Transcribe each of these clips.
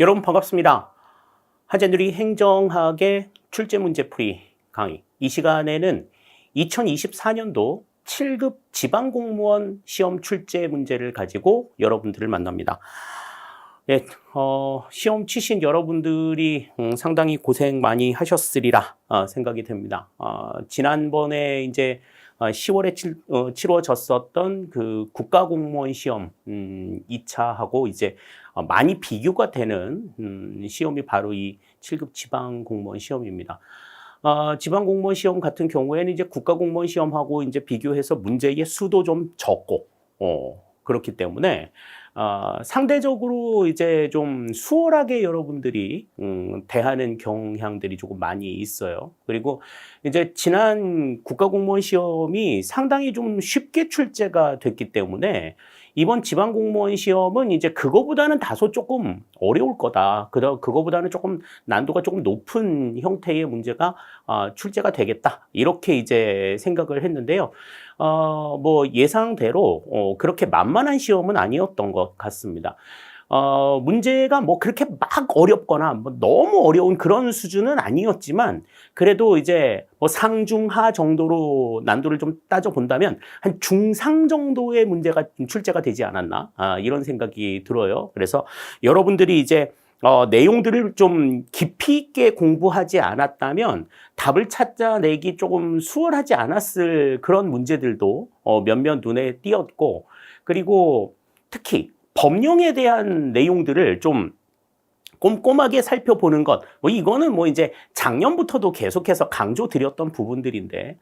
여러분 반갑습니다. 하재누리 행정학의 출제 문제풀이 강의. 이 시간에는 2024년도 7급 지방공무원 시험 출제 문제를 가지고 여러분들을 만납니다. 네, 시험 치신 여러분들이 상당히 고생 많이 하셨으리라 생각이 됩니다. 지난번에 이제 10월에 치러졌었던 그 국가공무원 시험 2차하고 이제 많이 비교가 되는 시험이 바로 이 7급 지방공무원 시험입니다. 지방공무원 시험 같은 경우에는 이제 국가공무원 시험하고 이제 비교해서 문제의 수도 좀 적고, 그렇기 때문에, 상대적으로 이제 좀 수월하게 여러분들이, 대하는 경향들이 조금 많이 있어요. 그리고 이제 지난 국가공무원 시험이 상당히 좀 쉽게 출제가 됐기 때문에 이번 지방공무원 시험은 이제 그거보다는 다소 조금 어려울 거다. 그거보다는 조금 난도가 조금 높은 형태의 문제가 출제가 되겠다. 이렇게 이제 생각을 했는데요. 뭐 예상대로 그렇게 만만한 시험은 아니었던 것 같습니다. 문제가 뭐 그렇게 막 어렵거나 뭐 너무 어려운 그런 수준은 아니었지만 그래도 이제 뭐 상중하 정도로 난도를 좀 따져본다면 한 중상 정도의 문제가 출제가 되지 않았나 이런 생각이 들어요. 그래서 여러분들이 이제 내용들을 좀 깊이 있게 공부하지 않았다면 답을 찾아내기 조금 수월하지 않았을 그런 문제들도 몇몇 눈에 띄었고, 그리고 특히 법령에 대한 내용들을 좀 꼼꼼하게 살펴보는 것, 뭐 이거는 뭐 이제 작년부터도 계속해서 강조드렸던 부분들인데,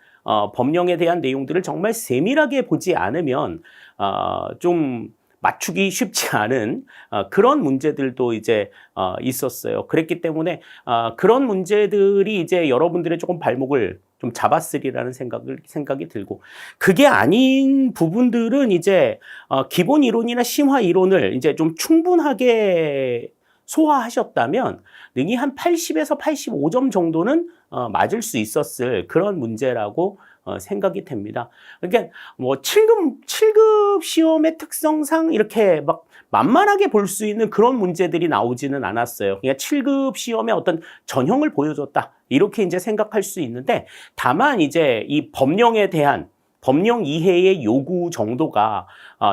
법령에 대한 내용들을 정말 세밀하게 보지 않으면 좀 맞추기 쉽지 않은 그런 문제들도 이제 있었어요. 그랬기 때문에 그런 문제들이 이제 여러분들의 조금 발목을 좀 잡았으리라는 생각이 들고, 그게 아닌 부분들은 이제 기본 이론이나 심화 이론을 이제 좀 충분하게 소화하셨다면 능히 한 80에서 85점 정도는 맞을 수 있었을 그런 문제라고 생각이 됩니다. 그러니까 뭐 7급 시험의 특성상 이렇게 막 만만하게 볼 수 있는 그런 문제들이 나오지는 않았어요. 그러니까 7급 시험의 어떤 전형을 보여줬다. 이렇게 이제 생각할 수 있는데, 다만 이제 이 법령에 대한 법령 이해의 요구 정도가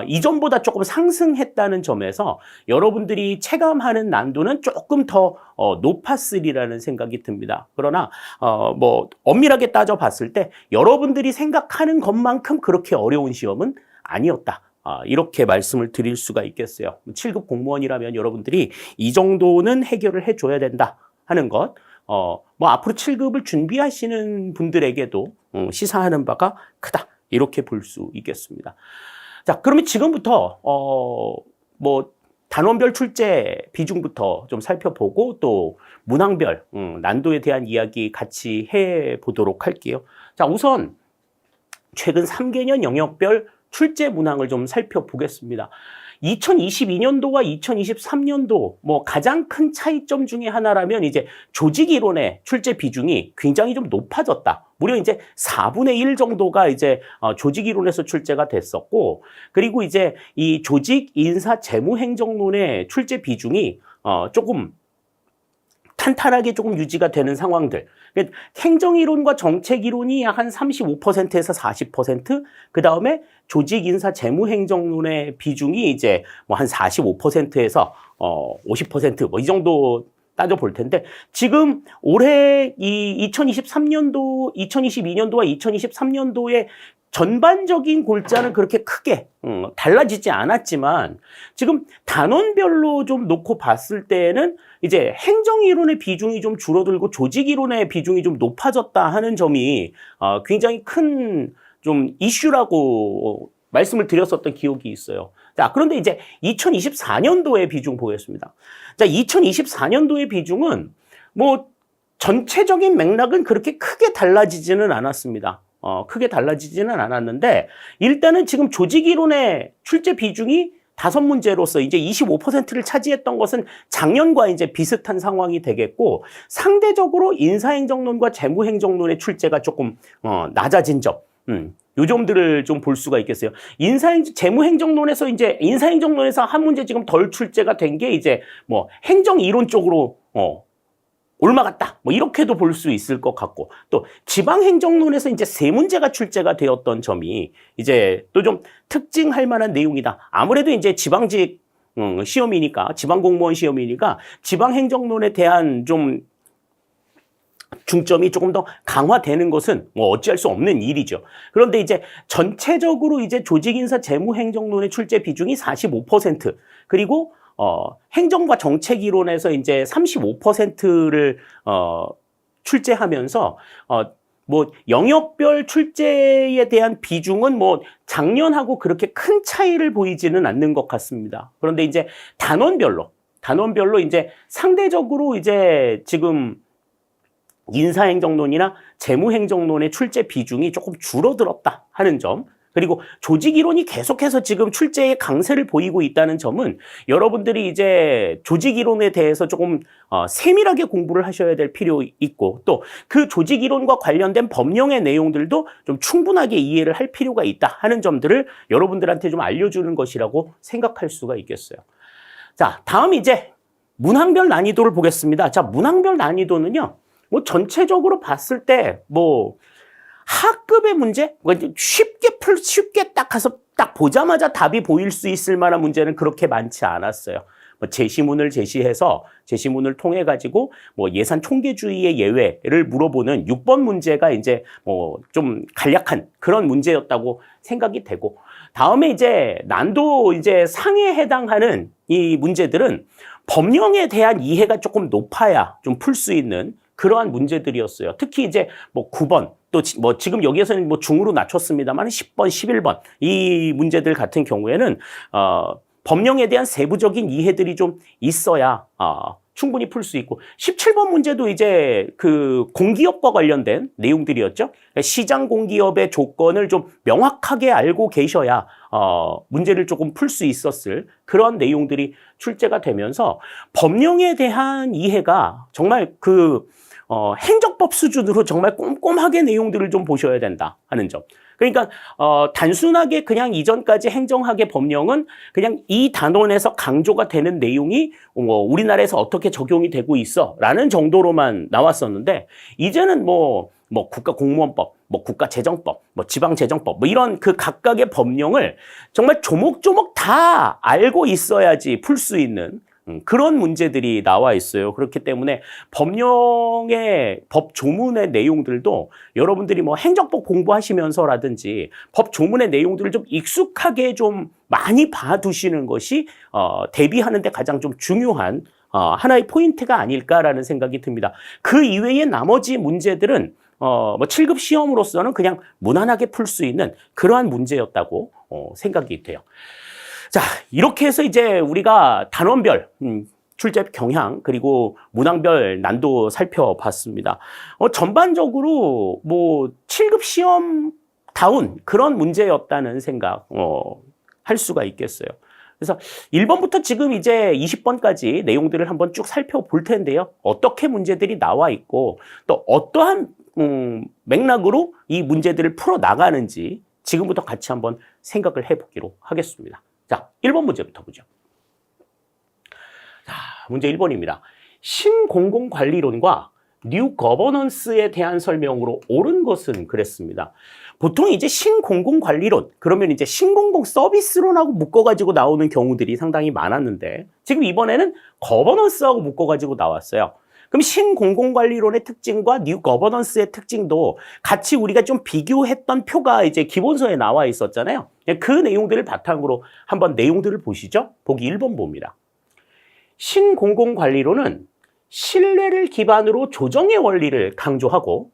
이전보다 조금 상승했다는 점에서 여러분들이 체감하는 난도는 조금 더 높았으리라는 생각이 듭니다. 그러나 뭐 엄밀하게 따져봤을 때 여러분들이 생각하는 것만큼 그렇게 어려운 시험은 아니었다. 이렇게 말씀을 드릴 수가 있겠어요. 7급 공무원이라면 여러분들이 이 정도는 해결을 해줘야 된다 하는 것. 뭐 앞으로 7급을 준비하시는 분들에게도 시사하는 바가 크다. 이렇게 볼 수 있겠습니다. 자, 그러면 지금부터 뭐 단원별 출제 비중부터 좀 살펴보고 또 문항별 난도에 대한 이야기 같이 해보도록 할게요. 자, 우선 최근 3개년 영역별 출제 문항을 좀 살펴보겠습니다. 2022년도와 2023년도 뭐 가장 큰 차이점 중에 하나라면 이제 조직 이론의 출제 비중이 굉장히 좀 높아졌다. 무려 이제 4분의 1 정도가 이제 조직 이론에서 출제가 됐었고, 그리고 이제 이 조직 인사 재무 행정론의 출제 비중이 조금 탄탄하게 조금 유지가 되는 상황들. 행정이론과 정책이론이 약 한 35%에서 40%, 그 다음에 조직 인사 재무 행정론의 비중이 이제 뭐 한 45%에서 50% 뭐 이 정도 따져볼 텐데, 지금 올해 이 2023년도, 2022년도와 2023년도의 전반적인 골자는 그렇게 크게 달라지지 않았지만, 지금 단원별로 좀 놓고 봤을 때에는 이제 행정이론의 비중이 좀 줄어들고 조직이론의 비중이 좀 높아졌다 하는 점이 굉장히 큰 좀 이슈라고 말씀을 드렸었던 기억이 있어요. 자, 그런데 이제 2024년도의 비중 보겠습니다. 자, 2024년도의 비중은 뭐 전체적인 맥락은 그렇게 크게 달라지지는 않았습니다. 크게 달라지지는 않았는데, 일단은 지금 조직이론의 출제 비중이 5문제로서 이제 25%를 차지했던 것은 작년과 이제 비슷한 상황이 되겠고, 상대적으로 인사행정론과 재무행정론의 출제가 조금 낮아진 점, 요 점들을 좀 볼 수가 있겠어요. 재무행정론에서 이제 인사행정론에서 한 문제 지금 덜 출제가 된 게 이제 뭐 행정 이론 쪽으로 옮아갔다. 뭐 이렇게도 볼 수 있을 것 같고, 또 지방행정론에서 이제 세 문제가 출제가 되었던 점이 이제 또 좀 특징할 만한 내용이다. 아무래도 이제 지방직 시험이니까, 지방공무원 시험이니까 지방행정론에 대한 좀 중점이 조금 더 강화되는 것은 뭐 어찌할 수 없는 일이죠. 그런데 이제 전체적으로 이제 조직인사 재무행정론의 출제 비중이 45%, 그리고 행정과 정책 이론에서 이제 35%를 출제하면서 뭐 영역별 출제에 대한 비중은 뭐 작년하고 그렇게 큰 차이를 보이지는 않는 것 같습니다. 그런데 이제 단원별로 이제 상대적으로 이제 지금 인사행정론이나 재무행정론의 출제 비중이 조금 줄어들었다 하는 점, 그리고 조직이론이 계속해서 지금 출제의 강세를 보이고 있다는 점은 여러분들이 이제 조직이론에 대해서 조금 세밀하게 공부를 하셔야 될 필요 있고, 또 그 조직이론과 관련된 법령의 내용들도 좀 충분하게 이해를 할 필요가 있다 하는 점들을 여러분들한테 좀 알려주는 것이라고 생각할 수가 있겠어요. 자, 다음 이제 문항별 난이도를 보겠습니다. 자, 문항별 난이도는요, 뭐 전체적으로 봤을 때 뭐 하급의 문제, 쉽게 딱 가서 딱 보자마자 답이 보일 수 있을 만한 문제는 그렇게 많지 않았어요. 뭐 제시문을 제시해서 제시문을 통해 가지고 뭐 예산 총계주의의 예외를 물어보는 6번 문제가 이제 뭐 좀 간략한 그런 문제였다고 생각이 되고, 다음에 이제 난도 이제 상에 해당하는 이 문제들은 법령에 대한 이해가 조금 높아야 좀 풀 수 있는 그러한 문제들이었어요. 특히 이제 뭐 9번, 또 뭐 지금 여기에서는 뭐 중으로 낮췄습니다만 10번, 11번 이 문제들 같은 경우에는 법령에 대한 세부적인 이해들이 좀 있어야 충분히 풀 수 있고, 17번 문제도 이제 그 공기업과 관련된 내용들이었죠. 시장 공기업의 조건을 좀 명확하게 알고 계셔야 문제를 조금 풀 수 있었을 그런 내용들이 출제가 되면서 법령에 대한 이해가 정말 그 행정법 수준으로 정말 꼼꼼하게 내용들을 좀 보셔야 된다 하는 점. 그러니까 단순하게 그냥 이전까지 행정학의 법령은 그냥 이 단원에서 강조가 되는 내용이 우리나라에서 어떻게 적용이 되고 있어 라는 정도로만 나왔었는데, 이제는 뭐 국가공무원법, 뭐 국가재정법, 뭐 지방재정법, 뭐 이런 그 각각의 법령을 정말 조목조목 다 알고 있어야지 풀 수 있는 그런 문제들이 나와 있어요. 그렇기 때문에 법령의 법 조문의 내용들도 여러분들이 뭐 행정법 공부하시면서라든지 법 조문의 내용들을 좀 익숙하게 좀 많이 봐두시는 것이 대비하는 데 가장 좀 중요한 하나의 포인트가 아닐까라는 생각이 듭니다. 그 이외의 나머지 문제들은 뭐 7급 시험으로서는 그냥 무난하게 풀 수 있는 그러한 문제였다고 생각이 돼요. 자, 이렇게 해서 이제 우리가 단원별 출제 경향 그리고 문항별 난도 살펴봤습니다. 전반적으로 뭐 7급 시험다운 그런 문제였다는 생각 할 수가 있겠어요. 그래서 1번부터 지금 이제 20번까지 내용들을 한번 쭉 살펴볼 텐데요. 어떻게 문제들이 나와 있고 또 어떠한 맥락으로 이 문제들을 풀어 나가는지 지금부터 같이 한번 생각을 해보기로 하겠습니다. 자, 1번 문제부터 보죠. 자, 문제 1번입니다. 신공공관리론과 뉴 거버넌스에 대한 설명으로 옳은 것은 그랬습니다. 보통 이제 신공공관리론, 그러면 이제 신공공 서비스론하고 묶어가지고 나오는 경우들이 상당히 많았는데, 지금 이번에는 거버넌스하고 묶어가지고 나왔어요. 그럼 신공공관리론의 특징과 뉴 거버넌스의 특징도 같이 우리가 좀 비교했던 표가 이제 기본서에 나와 있었잖아요. 그 내용들을 바탕으로 한번 내용들을 보시죠. 보기 1번 봅니다. 신공공관리론은 신뢰를 기반으로 조정의 원리를 강조하고,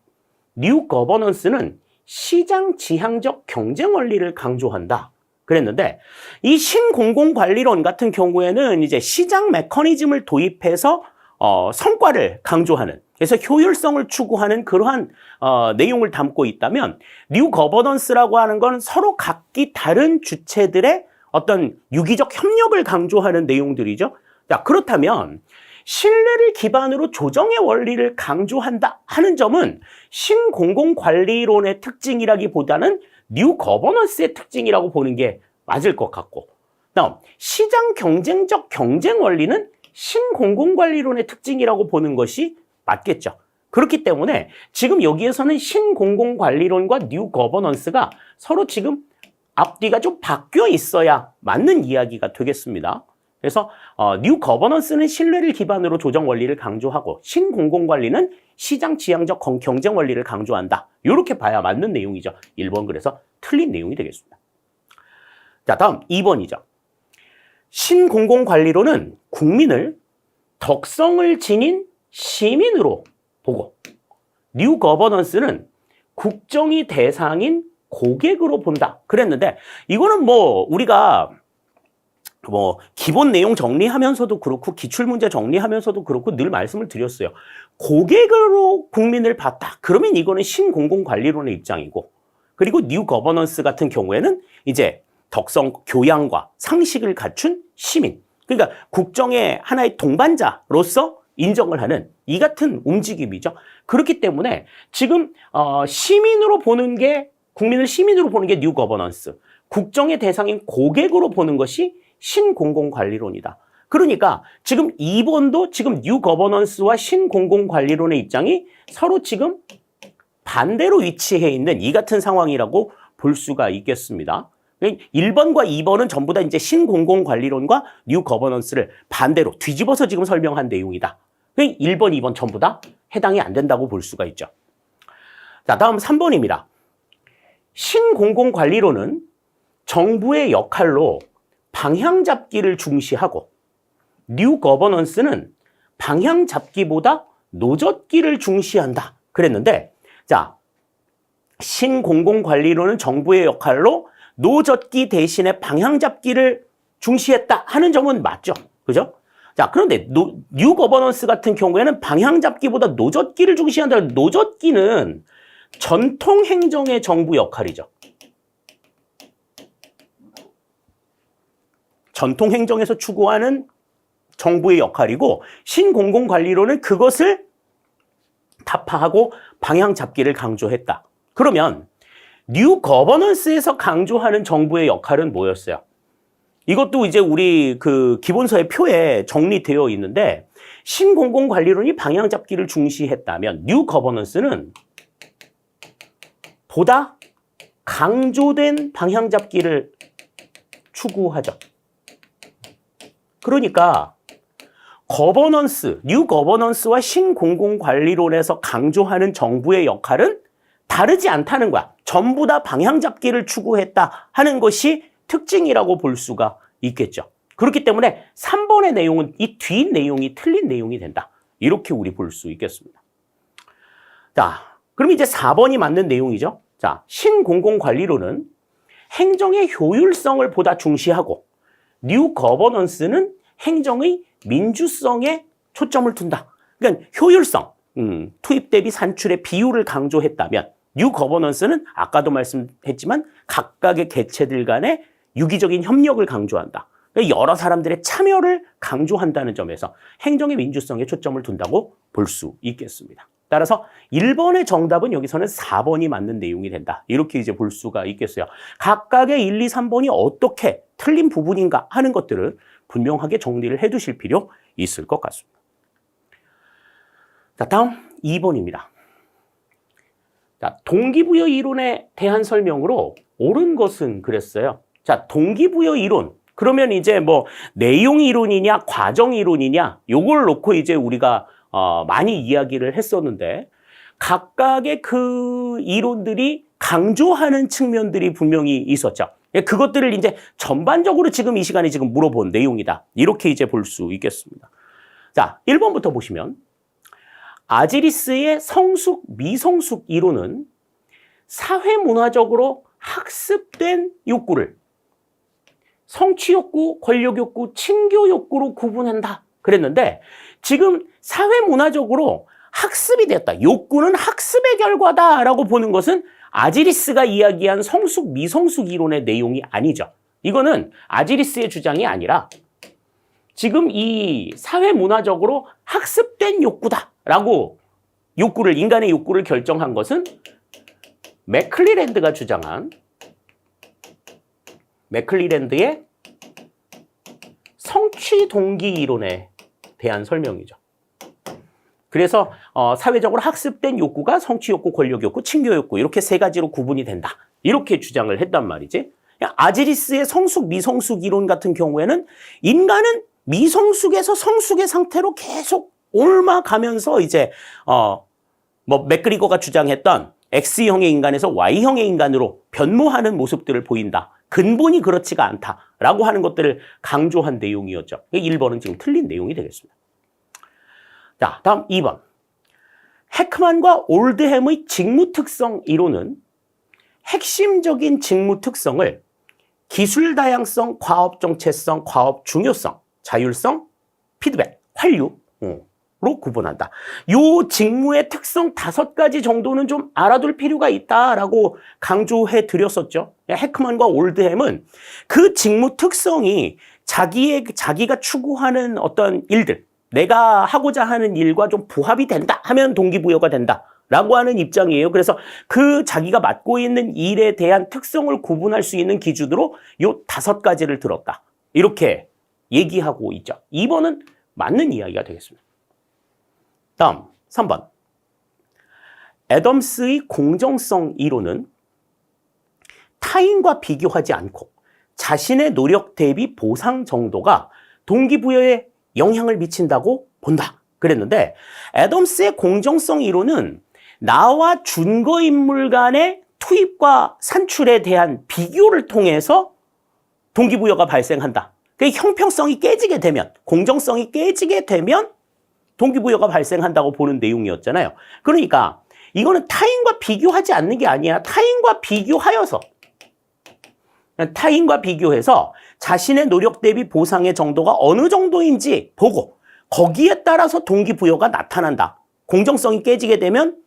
뉴 거버넌스는 시장 지향적 경쟁 원리를 강조한다. 그랬는데, 이 신공공관리론 같은 경우에는 이제 시장 메커니즘을 도입해서 성과를 강조하는, 그래서 효율성을 추구하는 그러한 내용을 담고 있다면, 뉴 거버넌스라고 하는 건 서로 각기 다른 주체들의 어떤 유기적 협력을 강조하는 내용들이죠. 자, 그렇다면 신뢰를 기반으로 조정의 원리를 강조한다 하는 점은 신공공관리론의 특징이라기보다는 뉴 거버넌스의 특징이라고 보는 게 맞을 것 같고, 다음 시장 경쟁적 경쟁 원리는 신공공관리론의 특징이라고 보는 것이 맞겠죠. 그렇기 때문에 지금 여기에서는 신공공관리론과 뉴 거버넌스가 서로 지금 앞뒤가 좀 바뀌어 있어야 맞는 이야기가 되겠습니다. 그래서 뉴 거버넌스는 신뢰를 기반으로 조정 원리를 강조하고 신공공관리는 시장 지향적 경쟁 원리를 강조한다. 이렇게 봐야 맞는 내용이죠. 1번 그래서 틀린 내용이 되겠습니다. 자, 다음 2번이죠. 신공공관리론은 국민을 덕성을 지닌 시민으로 보고 뉴 거버넌스는 국정이 대상인 고객으로 본다. 그랬는데 이거는 뭐 우리가 뭐 기본 내용 정리하면서도 그렇고 기출문제 정리하면서도 그렇고 늘 말씀을 드렸어요. 고객으로 국민을 봤다. 그러면 이거는 신공공관리론의 입장이고, 그리고 뉴 거버넌스 같은 경우에는 이제 덕성, 교양과 상식을 갖춘 시민, 그러니까 국정의 하나의 동반자로서 인정을 하는 이 같은 움직임이죠. 그렇기 때문에 지금 시민으로 보는 게, 국민을 시민으로 보는 게 뉴 거버넌스, 국정의 대상인 고객으로 보는 것이 신공공관리론이다. 그러니까 지금 2번도 지금 뉴 거버넌스와 신공공관리론의 입장이 서로 지금 반대로 위치해 있는 이 같은 상황이라고 볼 수가 있겠습니다. 1번과 2번은 전부 다 이제 신공공관리론과 뉴 거버넌스를 반대로 뒤집어서 지금 설명한 내용이다. 1번, 2번 전부 다 해당이 안 된다고 볼 수가 있죠. 자, 다음 3번입니다. 신공공관리론은 정부의 역할로 방향 잡기를 중시하고 뉴 거버넌스는 방향 잡기보다 노젓기를 중시한다. 그랬는데, 자, 신공공관리론은 정부의 역할로 노젓기 대신에 방향 잡기를 중시했다 하는 점은 맞죠. 그죠? 자, 그런데 뉴 거버넌스 같은 경우에는 방향 잡기보다 노젓기를 중시한다. 노젓기는 전통 행정의 정부 역할이죠. 전통 행정에서 추구하는 정부의 역할이고, 신공공관리론은 그것을 타파하고 방향 잡기를 강조했다. 그러면 뉴 거버넌스에서 강조하는 정부의 역할은 뭐였어요? 이것도 이제 우리 그 기본서의 표에 정리되어 있는데, 신공공관리론이 방향 잡기를 중시했다면 뉴 거버넌스는 보다 강조된 방향 잡기를 추구하죠. 그러니까 뉴 거버넌스와 신공공관리론에서 강조하는 정부의 역할은 다르지 않다는 거야. 전부 다 방향 잡기를 추구했다 하는 것이 특징이라고 볼 수가 있겠죠. 그렇기 때문에 3번의 내용은 이 뒤 내용이 틀린 내용이 된다. 이렇게 우리 볼 수 있겠습니다. 자, 그럼 이제 4번이 맞는 내용이죠. 자, 신공공관리론은 행정의 효율성을 보다 중시하고 뉴 거버넌스는 행정의 민주성에 초점을 둔다. 그러니까 효율성, 투입 대비 산출의 비율을 강조했다면 뉴 거버넌스는 아까도 말씀했지만 각각의 개체들 간의 유기적인 협력을 강조한다. 그러니까 여러 사람들의 참여를 강조한다는 점에서 행정의 민주성에 초점을 둔다고 볼 수 있겠습니다. 따라서 1번의 정답은 여기서는 4번이 맞는 내용이 된다. 이렇게 이제 볼 수가 있겠어요. 각각의 1, 2, 3번이 어떻게 틀린 부분인가 하는 것들을 분명하게 정리를 해두실 필요 있을 것 같습니다. 자, 다음 2번입니다. 자, 동기부여 이론에 대한 설명으로 옳은 것은 그랬어요. 자, 동기부여 이론. 그러면 이제 뭐 내용 이론이냐 과정 이론이냐 요걸 놓고 이제 우리가 많이 이야기를 했었는데, 각각의 그 이론들이 강조하는 측면들이 분명히 있었죠. 그것들을 이제 전반적으로 지금 이 시간에 지금 물어본 내용이다. 이렇게 이제 볼 수 있겠습니다. 자, 1번부터 보시면 아지리스의 성숙, 미성숙 이론은 사회문화적으로 학습된 욕구를 성취 욕구, 권력 욕구, 친교 욕구로 구분한다. 그랬는데 지금 사회문화적으로 학습이 되었다. 욕구는 학습의 결과다라고 보는 것은 아지리스가 이야기한 성숙, 미성숙 이론의 내용이 아니죠. 이거는 아지리스의 주장이 아니라 지금 이 사회문화적으로 학습된 욕구다라고 인간의 욕구를 결정한 것은 맥클리랜드가 주장한 맥클리랜드의 성취 동기 이론에 대한 설명이죠. 그래서 사회적으로 학습된 욕구가 성취 욕구, 권력 욕구, 친교 욕구 이렇게 세 가지로 구분이 된다. 이렇게 주장을 했단 말이지. 아지리스의 성숙, 미성숙 이론 같은 경우에는 인간은 미성숙에서 성숙의 상태로 계속 옮아가면서 이제 맥그리거가 주장했던 X형의 인간에서 Y형의 인간으로 변모하는 모습들을 보인다. 근본이 그렇지가 않다라고 하는 것들을 강조한 내용이었죠. 1번은 지금 틀린 내용이 되겠습니다. 자, 다음 2번. 헤크만과 올드햄의 직무 특성 이론은 핵심적인 직무 특성을 기술 다양성, 과업 정체성, 과업 중요성, 자율성, 피드백, 활류로 구분한다. 요 직무의 특성 5가지 정도는 좀 알아둘 필요가 있다라고 강조해 드렸었죠. 헤크만과 올드햄은 그 직무 특성이 자기가 추구하는 어떤 일들, 내가 하고자 하는 일과 좀 부합이 된다 하면 동기부여가 된다. 라고 하는 입장이에요. 그래서 그 자기가 맡고 있는 일에 대한 특성을 구분할 수 있는 기준으로 요 5가지를 들었다. 이렇게 얘기하고 있죠. 2번은 맞는 이야기가 되겠습니다. 다음 3번. 애덤스의 공정성 이론은 타인과 비교하지 않고 자신의 노력 대비 보상 정도가 동기부여에 영향을 미친다고 본다. 그랬는데 애덤스의 공정성 이론은 나와 준거인물 간의 투입과 산출에 대한 비교를 통해서 동기부여가 발생한다. 형평성이 깨지게 되면, 공정성이 깨지게 되면 동기부여가 발생한다고 보는 내용이었잖아요. 그러니까 이거는 타인과 비교하지 않는 게 아니야. 타인과 비교해서 자신의 노력 대비 보상의 정도가 어느 정도인지 보고 거기에 따라서 동기부여가 나타난다. 공정성이 깨지게 되면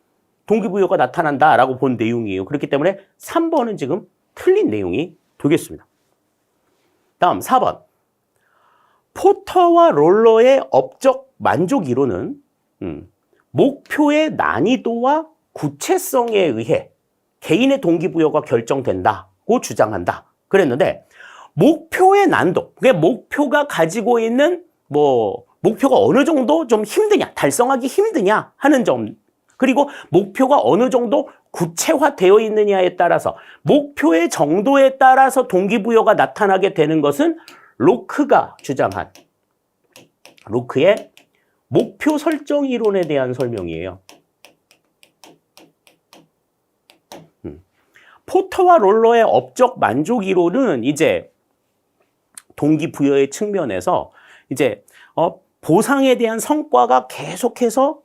동기부여가 나타난다라고 본 내용이에요. 그렇기 때문에 3번은 지금 틀린 내용이 되겠습니다. 다음 4번. 포터와 롤러의 업적 만족 이론은 목표의 난이도와 구체성에 의해 개인의 동기부여가 결정된다고 주장한다. 그랬는데 목표의 난도, 그러니까 목표가 가지고 있는 목표가 어느 정도 좀 힘드냐, 달성하기 힘드냐 하는 점, 그리고 목표가 어느 정도 구체화되어 있느냐에 따라서 목표의 정도에 따라서 동기부여가 나타나게 되는 것은 로크가 주장한 로크의 목표 설정 이론에 대한 설명이에요. 포터와 롤러의 업적 만족 이론은 이제 동기부여의 측면에서 이제 보상에 대한 성과가 계속해서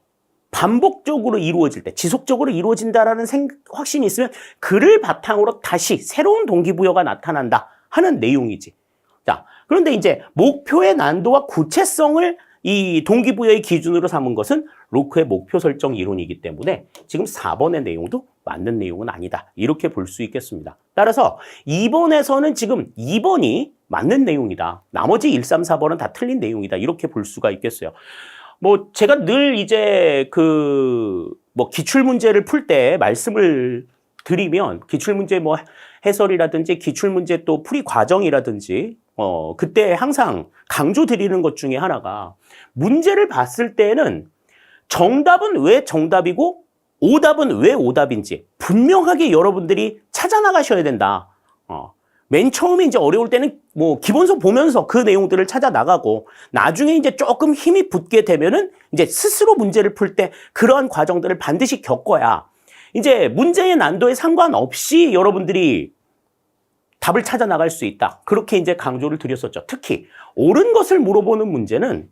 반복적으로 이루어질 때, 지속적으로 이루어진다라는 확신이 있으면 그를 바탕으로 다시 새로운 동기부여가 나타난다 하는 내용이지. 자, 그런데 이제 목표의 난도와 구체성을 이 동기부여의 기준으로 삼은 것은 로크의 목표 설정 이론이기 때문에 지금 4번의 내용도 맞는 내용은 아니다. 이렇게 볼 수 있겠습니다. 따라서 2번에서는 지금 2번이 맞는 내용이다. 나머지 1, 3, 4번은 다 틀린 내용이다. 이렇게 볼 수가 있겠어요. 제가 늘 이제 기출문제를 풀 때 말씀을 드리면 기출문제 해설이라든지 기출문제 또 풀이 과정이라든지 그때 항상 강조 드리는 것 중에 하나가 문제를 봤을 때는 정답은 왜 정답이고 오답은 왜 오답인지 분명하게 여러분들이 찾아 나가셔야 된다. 맨 처음에 이제 어려울 때는 기본서 보면서 그 내용들을 찾아 나가고 나중에 이제 조금 힘이 붙게 되면은 이제 스스로 문제를 풀 때 그러한 과정들을 반드시 겪어야 이제 문제의 난도에 상관없이 여러분들이 답을 찾아 나갈 수 있다. 그렇게 이제 강조를 드렸었죠. 특히 옳은 것을 물어보는 문제는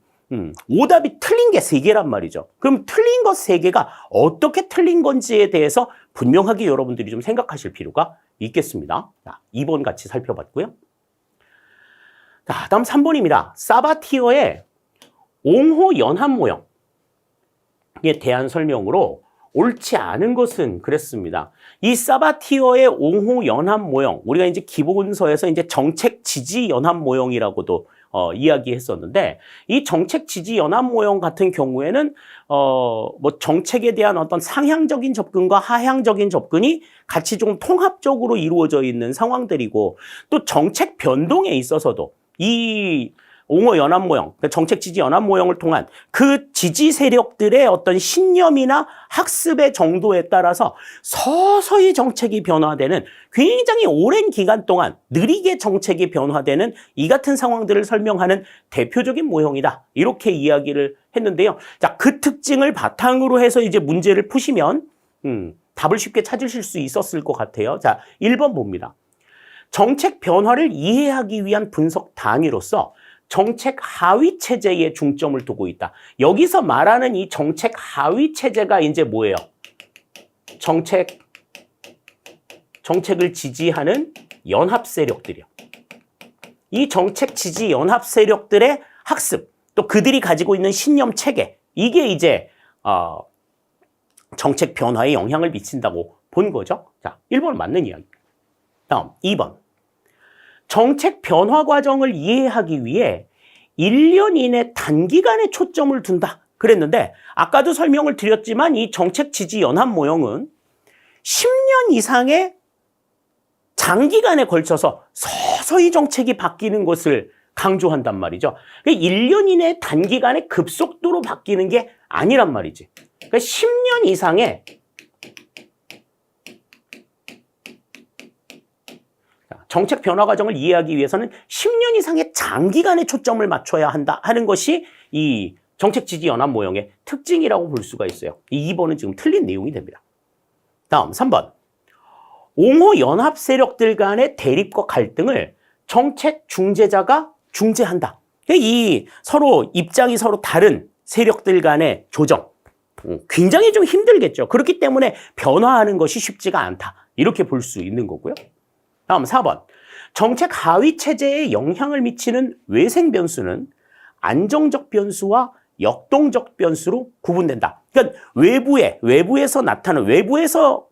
오답이 틀린 게 3개란 말이죠. 그럼 틀린 것 3개가 어떻게 틀린 건지에 대해서 분명하게 여러분들이 좀 생각하실 필요가 있겠습니다. 자, 2번 같이 살펴봤고요. 자, 다음 3번입니다. 사바티어의 옹호 연합 모형에 대한 설명으로 옳지 않은 것은 그랬습니다. 이 사바티어의 옹호 연합 모형, 우리가 이제 기본서에서 이제 정책 지지 연합 모형이라고도 이야기했었는데 이 정책 지지 연합 모형 같은 경우에는 뭐 정책에 대한 어떤 상향적인 접근과 하향적인 접근이 같이 좀 통합적으로 이루어져 있는 상황들이고 또 정책 변동에 있어서도 이 옹호 연합 모형, 정책 지지 연합 모형을 통한 그 지지 세력들의 어떤 신념이나 학습의 정도에 따라서 서서히 정책이 변화되는 굉장히 오랜 기간 동안 느리게 정책이 변화되는 이 같은 상황들을 설명하는 대표적인 모형이다. 이렇게 이야기를 했는데요. 자, 그 특징을 바탕으로 해서 이제 문제를 푸시면 답을 쉽게 찾으실 수 있었을 것 같아요. 자, 1번 봅니다. 정책 변화를 이해하기 위한 분석 단위로서 정책 하위 체제에 중점을 두고 있다. 여기서 말하는 이 정책 하위 체제가 이제 뭐예요? 정책을 지지하는 연합 세력들이요. 이 정책 지지 연합 세력들의 학습, 또 그들이 가지고 있는 신념 체계, 이게 이제 정책 변화에 영향을 미친다고 본 거죠. 자, 1번 맞는 이야기. 다음 2번. 정책 변화 과정을 이해하기 위해 1년 이내 단기간에 초점을 둔다. 그랬는데 아까도 설명을 드렸지만 이 정책 지지 연합 모형은 10년 이상의 장기간에 걸쳐서 서서히 정책이 바뀌는 것을 강조한단 말이죠. 1년 이내 단기간에 급속도로 바뀌는 게 아니란 말이지. 그러니까 10년 이상의 정책 변화 과정을 이해하기 위해서는 10년 이상의 장기간에 초점을 맞춰야 한다 하는 것이 이 정책 지지 연합 모형의 특징이라고 볼 수가 있어요. 이 2번은 지금 틀린 내용이 됩니다. 다음 3번. 옹호 연합 세력들 간의 대립과 갈등을 정책 중재자가 중재한다. 이 서로 입장이 서로 다른 세력들 간의 조정. 굉장히 좀 힘들겠죠. 그렇기 때문에 변화하는 것이 쉽지가 않다. 이렇게 볼 수 있는 거고요. 다음 4번. 정책 하위 체제에 영향을 미치는 외생 변수는 안정적 변수와 역동적 변수로 구분된다. 그러니까 외부에서 나타나는, 외부에서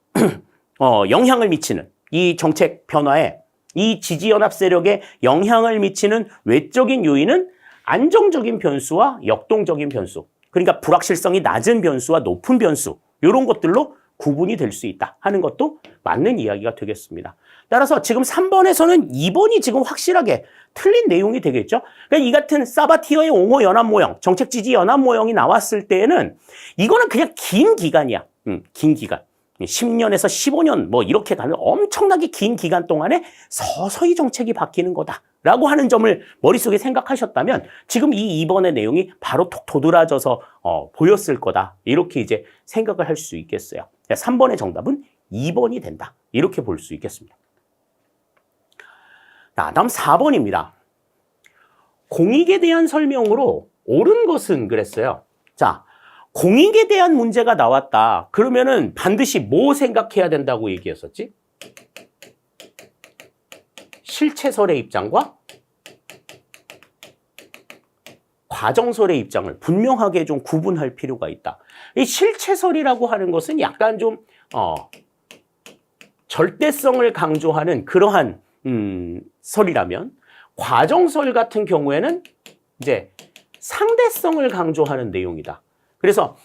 영향을 미치는 이 정책 변화에 이 지지연합 세력에 영향을 미치는 외적인 요인은 안정적인 변수와 역동적인 변수. 그러니까 불확실성이 낮은 변수와 높은 변수. 이런 것들로 구분이 될 수 있다 하는 것도 맞는 이야기가 되겠습니다. 따라서 지금 3번에서는 2번이 지금 확실하게 틀린 내용이 되겠죠. 그러니까 이 같은 사바티어의 옹호 연합 모형, 정책 지지 연합 모형이 나왔을 때에는 이거는 그냥 긴 기간이야. 긴 기간. 10년에서 15년 뭐 이렇게 가는 엄청나게 긴 기간 동안에 서서히 정책이 바뀌는 거다라고 하는 점을 머릿속에 생각하셨다면 지금 이 2번의 내용이 바로 톡 도드라져서 보였을 거다. 이렇게 이제 생각을 할 수 있겠어요. 3번의 정답은 2번이 된다. 이렇게 볼 수 있겠습니다. 자, 다음 4번입니다. 공익에 대한 설명으로 옳은 것은 그랬어요. 자, 공익에 대한 문제가 나왔다. 그러면은 반드시 뭐 생각해야 된다고 얘기했었지? 실체설의 입장과 과정설의 입장을 분명하게 좀 구분할 필요가 있다. 이 실체설이라고 하는 것은 약간 좀 절대성을 강조하는 그러한 설이라면 과정설 같은 경우에는 이제 상대성을 강조하는 내용이다. 그래서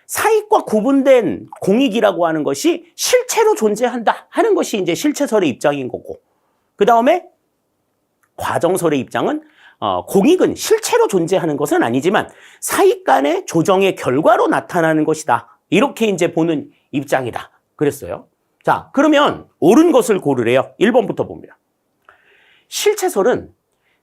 사익과 구분된 공익이라고 하는 것이 실체로 존재한다 하는 것이 이제 실체설의 입장인 거고, 그 다음에 과정설의 입장은 공익은 실체로 존재하는 것은 아니지만 사익 간의 조정의 결과로 나타나는 것이다. 이렇게 이제 보는 입장이다. 그랬어요. 자, 그러면 옳은 것을 고르래요. 1번부터 봅니다. 실체설은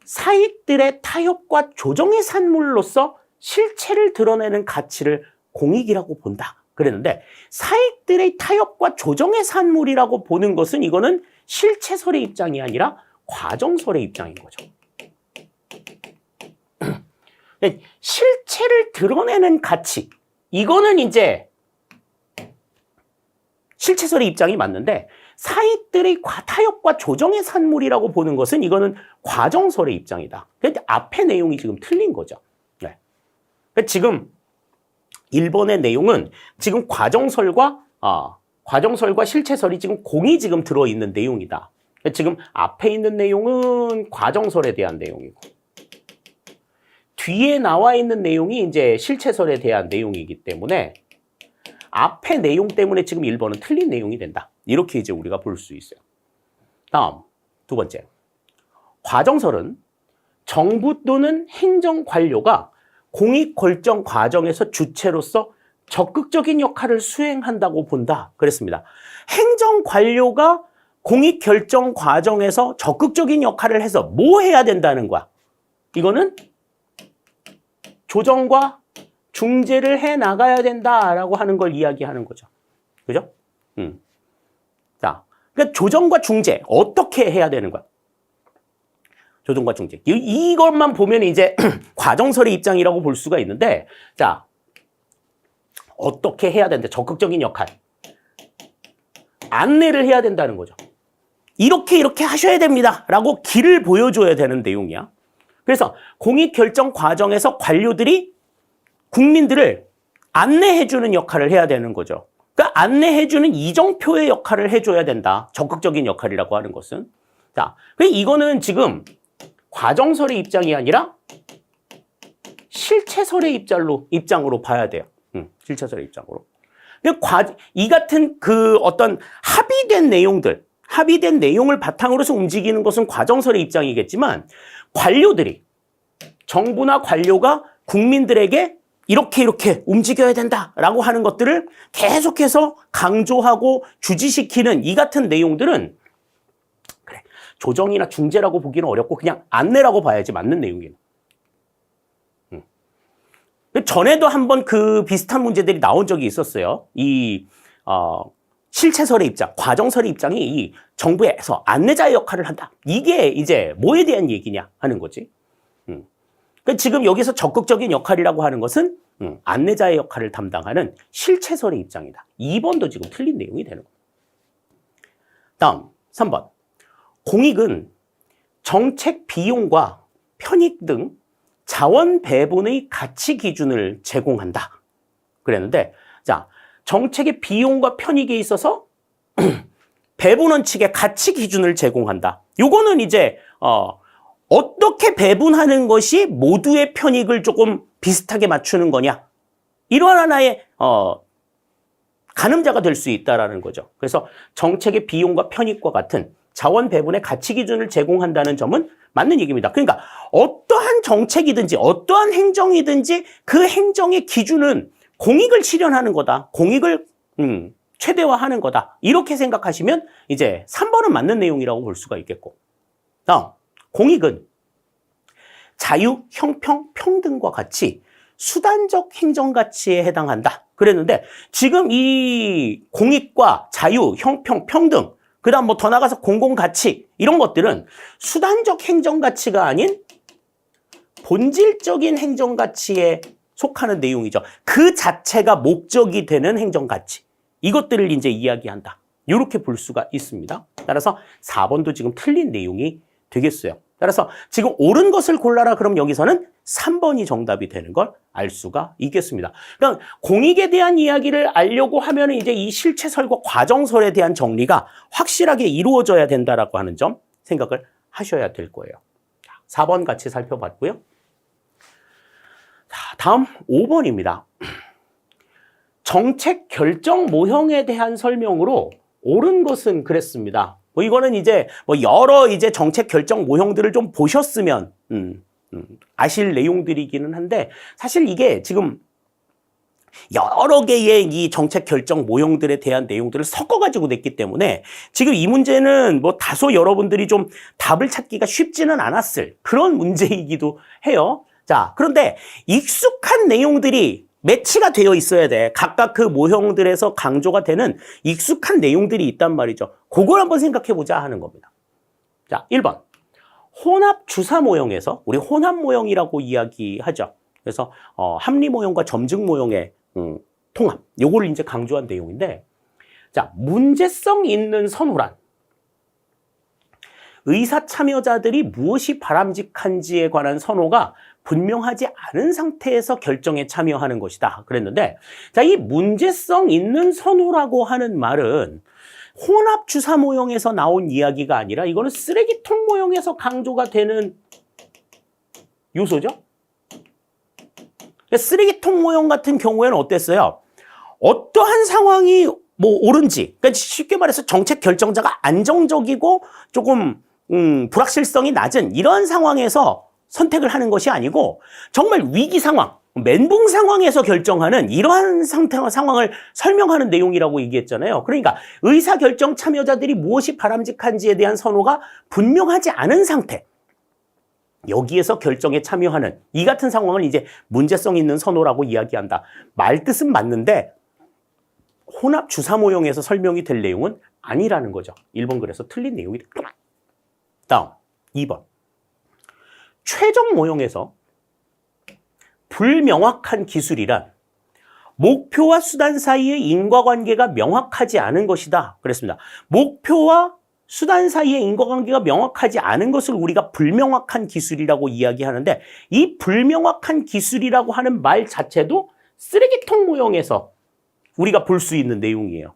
사익들의 타협과 조정의 산물로서 실체를 드러내는 가치를 공익이라고 본다. 그랬는데 사익들의 타협과 조정의 산물이라고 보는 것은 이거는 실체설의 입장이 아니라 과정설의 입장인 거죠. 실체를 드러내는 가치, 이거는 이제 실체설의 입장이 맞는데 사익들의 타협과 조정의 산물이라고 보는 것은 이거는 과정설의 입장이다. 그런데 앞의 내용이 지금 틀린 거죠. 네. 그러니까 지금 1번의 내용은 지금 과정설과 실체설이 지금 공이 지금 들어있는 내용이다. 그러니까 지금 앞에 있는 내용은 과정설에 대한 내용이고, 뒤에 나와 있는 내용이 이제 실체설에 대한 내용이기 때문에 앞의 내용 때문에 지금 1번은 틀린 내용이 된다. 이렇게 이제 우리가 볼 수 있어요. 다음, 두 번째. 과정설은 정부 또는 행정관료가 공익결정 과정에서 주체로서 적극적인 역할을 수행한다고 본다. 그랬습니다. 행정관료가 공익결정 과정에서 적극적인 역할을 해서 뭐 해야 된다는 거야? 이거는 조정과 중재를 해 나가야 된다라고 하는 걸 이야기하는 거죠. 그죠? 자, 그러니까 조정과 중재 어떻게 해야 되는 거야? 조정과 중재. 이것만 보면 이제 과정설의 입장이라고 볼 수가 있는데, 자, 어떻게 해야 된다? 적극적인 역할. 안내를 해야 된다는 거죠. 이렇게 하셔야 됩니다. 라고 길을 보여줘야 되는 내용이야. 그래서 공익결정 과정에서 관료들이 국민들을 안내해주는 역할을 해야 되는 거죠. 그러니까 안내해주는 이정표의 역할을 해줘야 된다. 적극적인 역할이라고 하는 것은. 자, 이거는 지금 과정설의 입장이 아니라 실체설의 입장으로 봐야 돼요. 실체설의 입장으로. 이 같은 그 어떤 합의된 내용을 바탕으로서 움직이는 것은 과정설의 입장이겠지만 관료들이, 정부나 관료가 국민들에게 이렇게 움직여야 된다라고 하는 것들을 계속해서 강조하고 주지시키는 이 같은 내용들은 그래, 조정이나 중재라고 보기는 어렵고 그냥 안내라고 봐야지 맞는 내용이에요. 전에도 한번 그 비슷한 문제들이 나온 적이 있었어요. 실체설의 입장, 과정설의 입장이 이 정부에서 안내자의 역할을 한다. 이게 이제 뭐에 대한 얘기냐 하는 거지. 그러니까 지금 여기서 적극적인 역할이라고 하는 것은 안내자의 역할을 담당하는 실체설의 입장이다. 2번도 지금 틀린 내용이 되는 거예요. 다음 3번. 공익은 정책 비용과 편익 등 자원 배분의 가치 기준을 제공한다. 그랬는데, 자, 정책의 비용과 편익에 있어서 배분 원칙의 가치 기준을 제공한다. 요거는 이제 어떻게 배분하는 것이 모두의 편익을 조금 비슷하게 맞추는 거냐. 이러한 하나의 가늠자가 될 수 있다라는 거죠. 그래서 정책의 비용과 편익과 같은 자원 배분의 가치 기준을 제공한다는 점은 맞는 얘기입니다. 그러니까 어떠한 정책이든지 어떠한 행정이든지 그 행정의 기준은 공익을 실현하는 거다. 공익을 최대화하는 거다. 이렇게 생각하시면 이제 3번은 맞는 내용이라고 볼 수가 있겠고. 다음, 공익은 자유, 형평, 평등과 같이 수단적 행정가치에 해당한다. 그랬는데 지금 이 공익과 자유, 형평, 평등, 그 다음 뭐 더 나가서 공공가치 이런 것들은 수단적 행정가치가 아닌 본질적인 행정가치에 속하는 내용이죠. 그 자체가 목적이 되는 행정가치. 이것들을 이제 이야기한다. 이렇게 볼 수가 있습니다. 따라서 4번도 지금 틀린 내용이 되겠어요. 따라서 지금 옳은 것을 골라라 그럼 여기서는 3번이 정답이 되는 걸 알 수가 있겠습니다. 그러니까 공익에 대한 이야기를 알려고 하면 이제 이 실체설과 과정설에 대한 정리가 확실하게 이루어져야 된다라고 하는 점 생각을 하셔야 될 거예요. 4번 같이 살펴봤고요. 자, 다음 5번입니다. 정책 결정 모형에 대한 설명으로 옳은 것은 그랬습니다. 이거는 이제 여러 이제 정책 결정 모형들을 좀 보셨으면 아실 내용들이기는 한데 사실 이게 지금 여러 개의 이 정책 결정 모형들에 대한 내용들을 섞어가지고 냈기 때문에 지금 이 문제는 다소 여러분들이 좀 답을 찾기가 쉽지는 않았을 그런 문제이기도 해요. 자, 그런데 익숙한 내용들이 매치가 되어 있어야 돼. 각각 그 모형들에서 강조가 되는 익숙한 내용들이 있단 말이죠. 그걸 한번 생각해보자 하는 겁니다. 자, 1번. 혼합 주사 모형에서 우리 혼합 모형이라고 이야기하죠. 그래서 합리 모형과 점증 모형의 통합. 요거를 이제 강조한 내용인데 자, 문제성 있는 선호란 의사 참여자들이 무엇이 바람직한지에 관한 선호가 분명하지 않은 상태에서 결정에 참여하는 것이다. 그랬는데 자, 이 문제성 있는 선호라고 하는 말은 혼합 주사 모형에서 나온 이야기가 아니라 이거는 쓰레기통 모형에서 강조가 되는 요소죠. 쓰레기통 모형 같은 경우에는 어땠어요? 어떠한 상황이 뭐 옳은지, 그러니까 쉽게 말해서 정책 결정자가 안정적이고 조금 불확실성이 낮은 이런 상황에서 선택을 하는 것이 아니고 정말 위기 상황, 멘붕 상황에서 결정하는 이러한 상황을 설명하는 내용이라고 얘기했잖아요. 그러니까 의사결정 참여자들이 무엇이 바람직한지에 대한 선호가 분명하지 않은 상태, 여기에서 결정에 참여하는 이 같은 상황을 이제 문제성 있는 선호라고 이야기한다. 말뜻은 맞는데 혼합 주사 모형에서 설명이 될 내용은 아니라는 거죠. 1번 그래서 틀린 내용이 됐다. 다음 2번. 최종 모형에서 불명확한 기술이란 목표와 수단 사이의 인과관계가 명확하지 않은 것이다. 그랬습니다. 목표와 수단 사이의 인과관계가 명확하지 않은 것을 우리가 불명확한 기술이라고 이야기하는데, 이 불명확한 기술이라고 하는 말 자체도 쓰레기통 모형에서 우리가 볼 수 있는 내용이에요.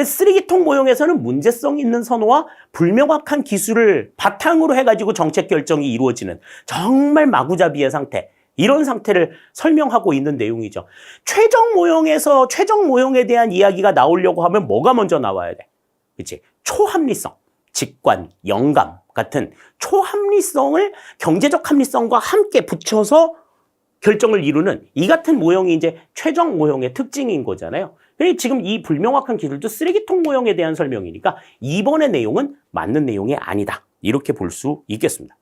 쓰레기통 모형에서는 문제성 있는 선호와 불명확한 기술을 바탕으로 해가지고 정책 결정이 이루어지는 정말 마구잡이의 상태, 이런 상태를 설명하고 있는 내용이죠. 최종 모형에서 최종 모형에 대한 이야기가 나오려고 하면 뭐가 먼저 나와야 돼? 그치? 초합리성, 직관, 영감 같은 초합리성을 경제적 합리성과 함께 붙여서 결정을 이루는 이 같은 모형이 이제 최종 모형의 특징인 거잖아요. 지금 이 불명확한 기술도 쓰레기통 모형에 대한 설명이니까 2번의 내용은 맞는 내용이 아니다. 이렇게 볼 수 있겠습니다.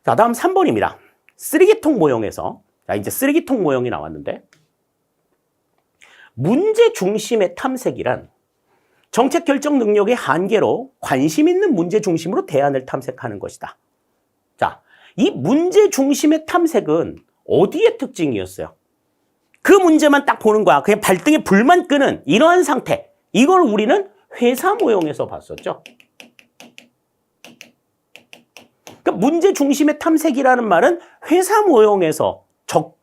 자, 다음 3번입니다. 쓰레기통 모형에서, 자, 이제 쓰레기통 모형이 나왔는데, 문제 중심의 탐색이란 정책 결정 능력의 한계로 관심 있는 문제 중심으로 대안을 탐색하는 것이다. 자, 이 문제 중심의 탐색은 어디의 특징이었어요? 그 문제만 딱 보는 거야. 그냥 발등에 불만 끄는 이러한 상태. 이걸 우리는 회사 모형에서 봤었죠. 그러니까 문제 중심의 탐색이라는 말은 회사 모형에서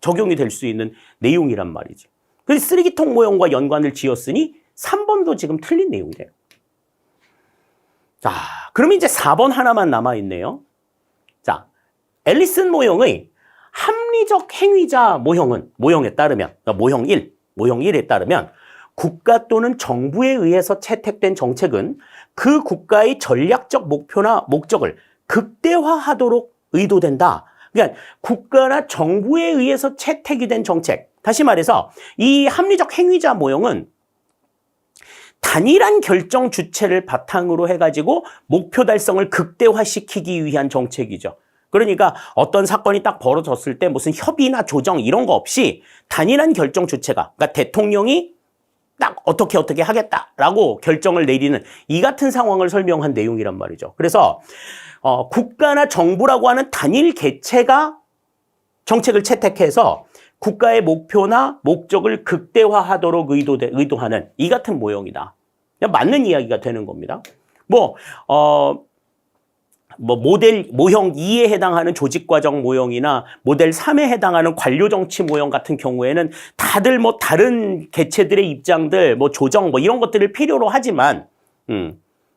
적용이 될 수 있는 내용이란 말이지. 그래서 쓰레기통 모형과 연관을 지었으니 3번도 지금 틀린 내용이래요. 자, 그러면 이제 4번 하나만 남아있네요. 자, 앨리슨 모형의 합리적 행위자 모형에 따르면, 그러니까 모형 1에 따르면 국가 또는 정부에 의해서 채택된 정책은 그 국가의 전략적 목표나 목적을 극대화하도록 의도된다. 그러니까 국가나 정부에 의해서 채택이 된 정책, 다시 말해서 이 합리적 행위자 모형은 단일한 결정 주체를 바탕으로 해가지고 목표 달성을 극대화시키기 위한 정책이죠. 그러니까 어떤 사건이 딱 벌어졌을 때 무슨 협의나 조정 이런 거 없이 단일한 결정 주체가, 그러니까 대통령이 딱 어떻게 하겠다라고 결정을 내리는 이 같은 상황을 설명한 내용이란 말이죠. 그래서 국가나 정부라고 하는 단일 개체가 정책을 채택해서 국가의 목표나 목적을 극대화하도록 의도하는 이 같은 모형이다. 맞는 이야기가 되는 겁니다. 모형 2에 해당하는 조직과정 모형이나 모델 3에 해당하는 관료정치 모형 같은 경우에는 다들 다른 개체들의 입장들, 조정, 이런 것들을 필요로 하지만,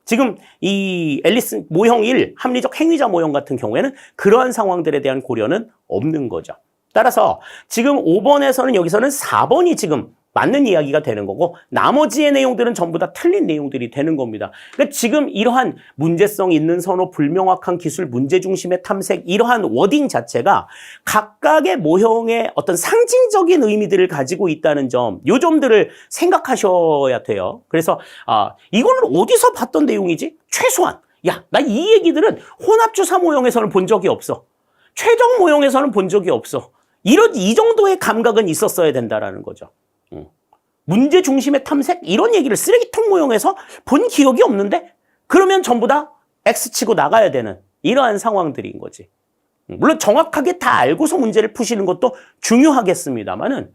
지금 이 앨리슨 모형 1, 합리적 행위자 모형 같은 경우에는 그러한 상황들에 대한 고려는 없는 거죠. 따라서 지금 5번에서는 여기서는 4번이 지금 맞는 이야기가 되는 거고, 나머지의 내용들은 전부 다 틀린 내용들이 되는 겁니다. 그러니까 지금 이러한 문제성 있는 선호, 불명확한 기술, 문제 중심의 탐색, 이러한 워딩 자체가 각각의 모형의 어떤 상징적인 의미들을 가지고 있다는 점, 요 점들을 생각하셔야 돼요. 그래서 이거는 어디서 봤던 내용이지? 최소한 나 이 얘기들은 혼합주사 모형에서는 본 적이 없어. 최종 모형에서는 본 적이 없어. 이 정도의 감각은 있었어야 된다라는 거죠. 문제 중심의 탐색? 이런 얘기를 쓰레기통 모형에서 본 기억이 없는데? 그러면 전부 다 X치고 나가야 되는 이러한 상황들인 거지. 물론 정확하게 다 알고서 문제를 푸시는 것도 중요하겠습니다만은,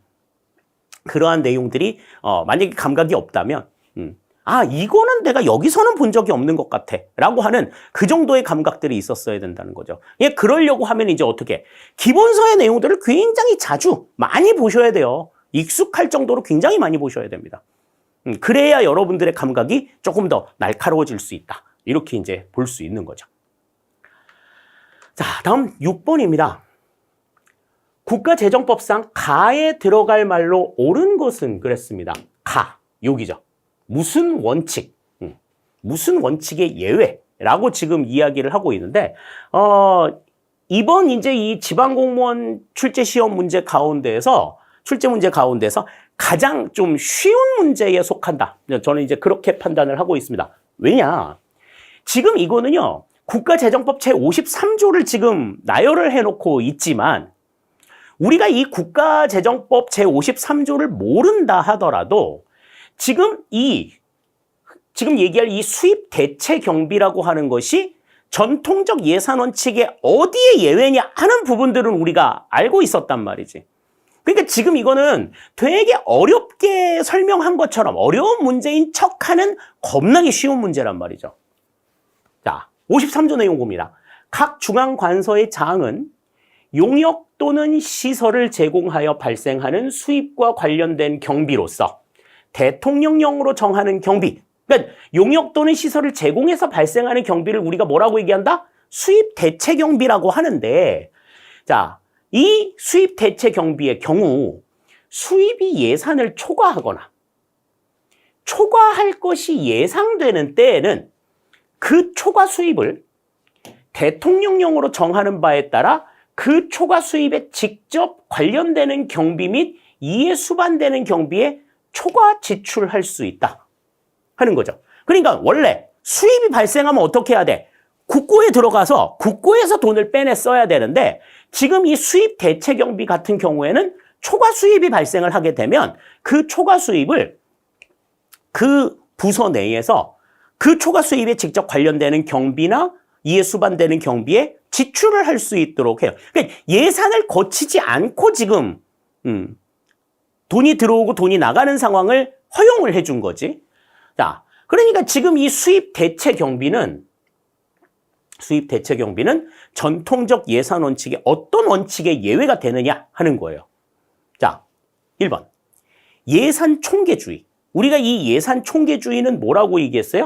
그러한 내용들이 만약에 감각이 없다면 이거는 내가 여기서는 본 적이 없는 것 같아 라고 하는 그 정도의 감각들이 있었어야 된다는 거죠. 그러려고 하면 이제 어떻게, 기본서의 내용들을 굉장히 자주 많이 보셔야 돼요. 익숙할 정도로 굉장히 많이 보셔야 됩니다. 그래야 여러분들의 감각이 조금 더 날카로워질 수 있다. 이렇게 이제 볼 수 있는 거죠. 자, 다음 6번입니다. 국가재정법상 가에 들어갈 말로 옳은 것은 그랬습니다. 가, 여기죠. 무슨 원칙, 무슨 원칙의 예외라고 지금 이야기를 하고 있는데, 이번 이제 이 지방공무원 출제시험 문제 가운데에서, 출제 문제 가운데서 가장 좀 쉬운 문제에 속한다. 저는 이제 그렇게 판단을 하고 있습니다. 왜냐? 지금 이거는요, 국가재정법 제53조를 지금 나열을 해놓고 있지만, 우리가 이 국가재정법 제53조를 모른다 하더라도, 지금 얘기할 이 수입 대체 경비라고 하는 것이 전통적 예산 원칙의 어디에 예외냐 하는 부분들은 우리가 알고 있었단 말이지. 그러니까 지금 이거는 되게 어렵게 설명한 것처럼 어려운 문제인 척하는 겁나게 쉬운 문제란 말이죠. 자, 53조 내용 봅니다. 각 중앙관서의 장은 용역 또는 시설을 제공하여 발생하는 수입과 관련된 경비로서 대통령령으로 정하는 경비, 그러니까 용역 또는 시설을 제공해서 발생하는 경비를 우리가 뭐라고 얘기한다? 수입 대체 경비라고 하는데, 자, 이 수입 대체 경비의 경우 수입이 예산을 초과하거나 초과할 것이 예상되는 때에는 그 초과 수입을 대통령령으로 정하는 바에 따라 그 초과 수입에 직접 관련되는 경비 및 이에 수반되는 경비에 초과 지출할 수 있다 하는 거죠. 그러니까 원래 수입이 발생하면 어떻게 해야 돼? 국고에 들어가서 국고에서 돈을 빼내 써야 되는데, 지금 이 수입 대체 경비 같은 경우에는 초과 수입이 발생을 하게 되면 그 초과 수입을 그 부서 내에서 그 초과 수입에 직접 관련되는 경비나 이에 수반되는 경비에 지출을 할 수 있도록 해요. 그러니까 예산을 거치지 않고 지금 돈이 들어오고 돈이 나가는 상황을 허용을 해준 거지. 자, 그러니까 지금 이 수입 대체 경비는 전통적 예산 원칙의 어떤 원칙의 예외가 되느냐 하는 거예요. 자, 1번. 예산 총계주의. 우리가 이 예산 총계주의는 뭐라고 얘기했어요?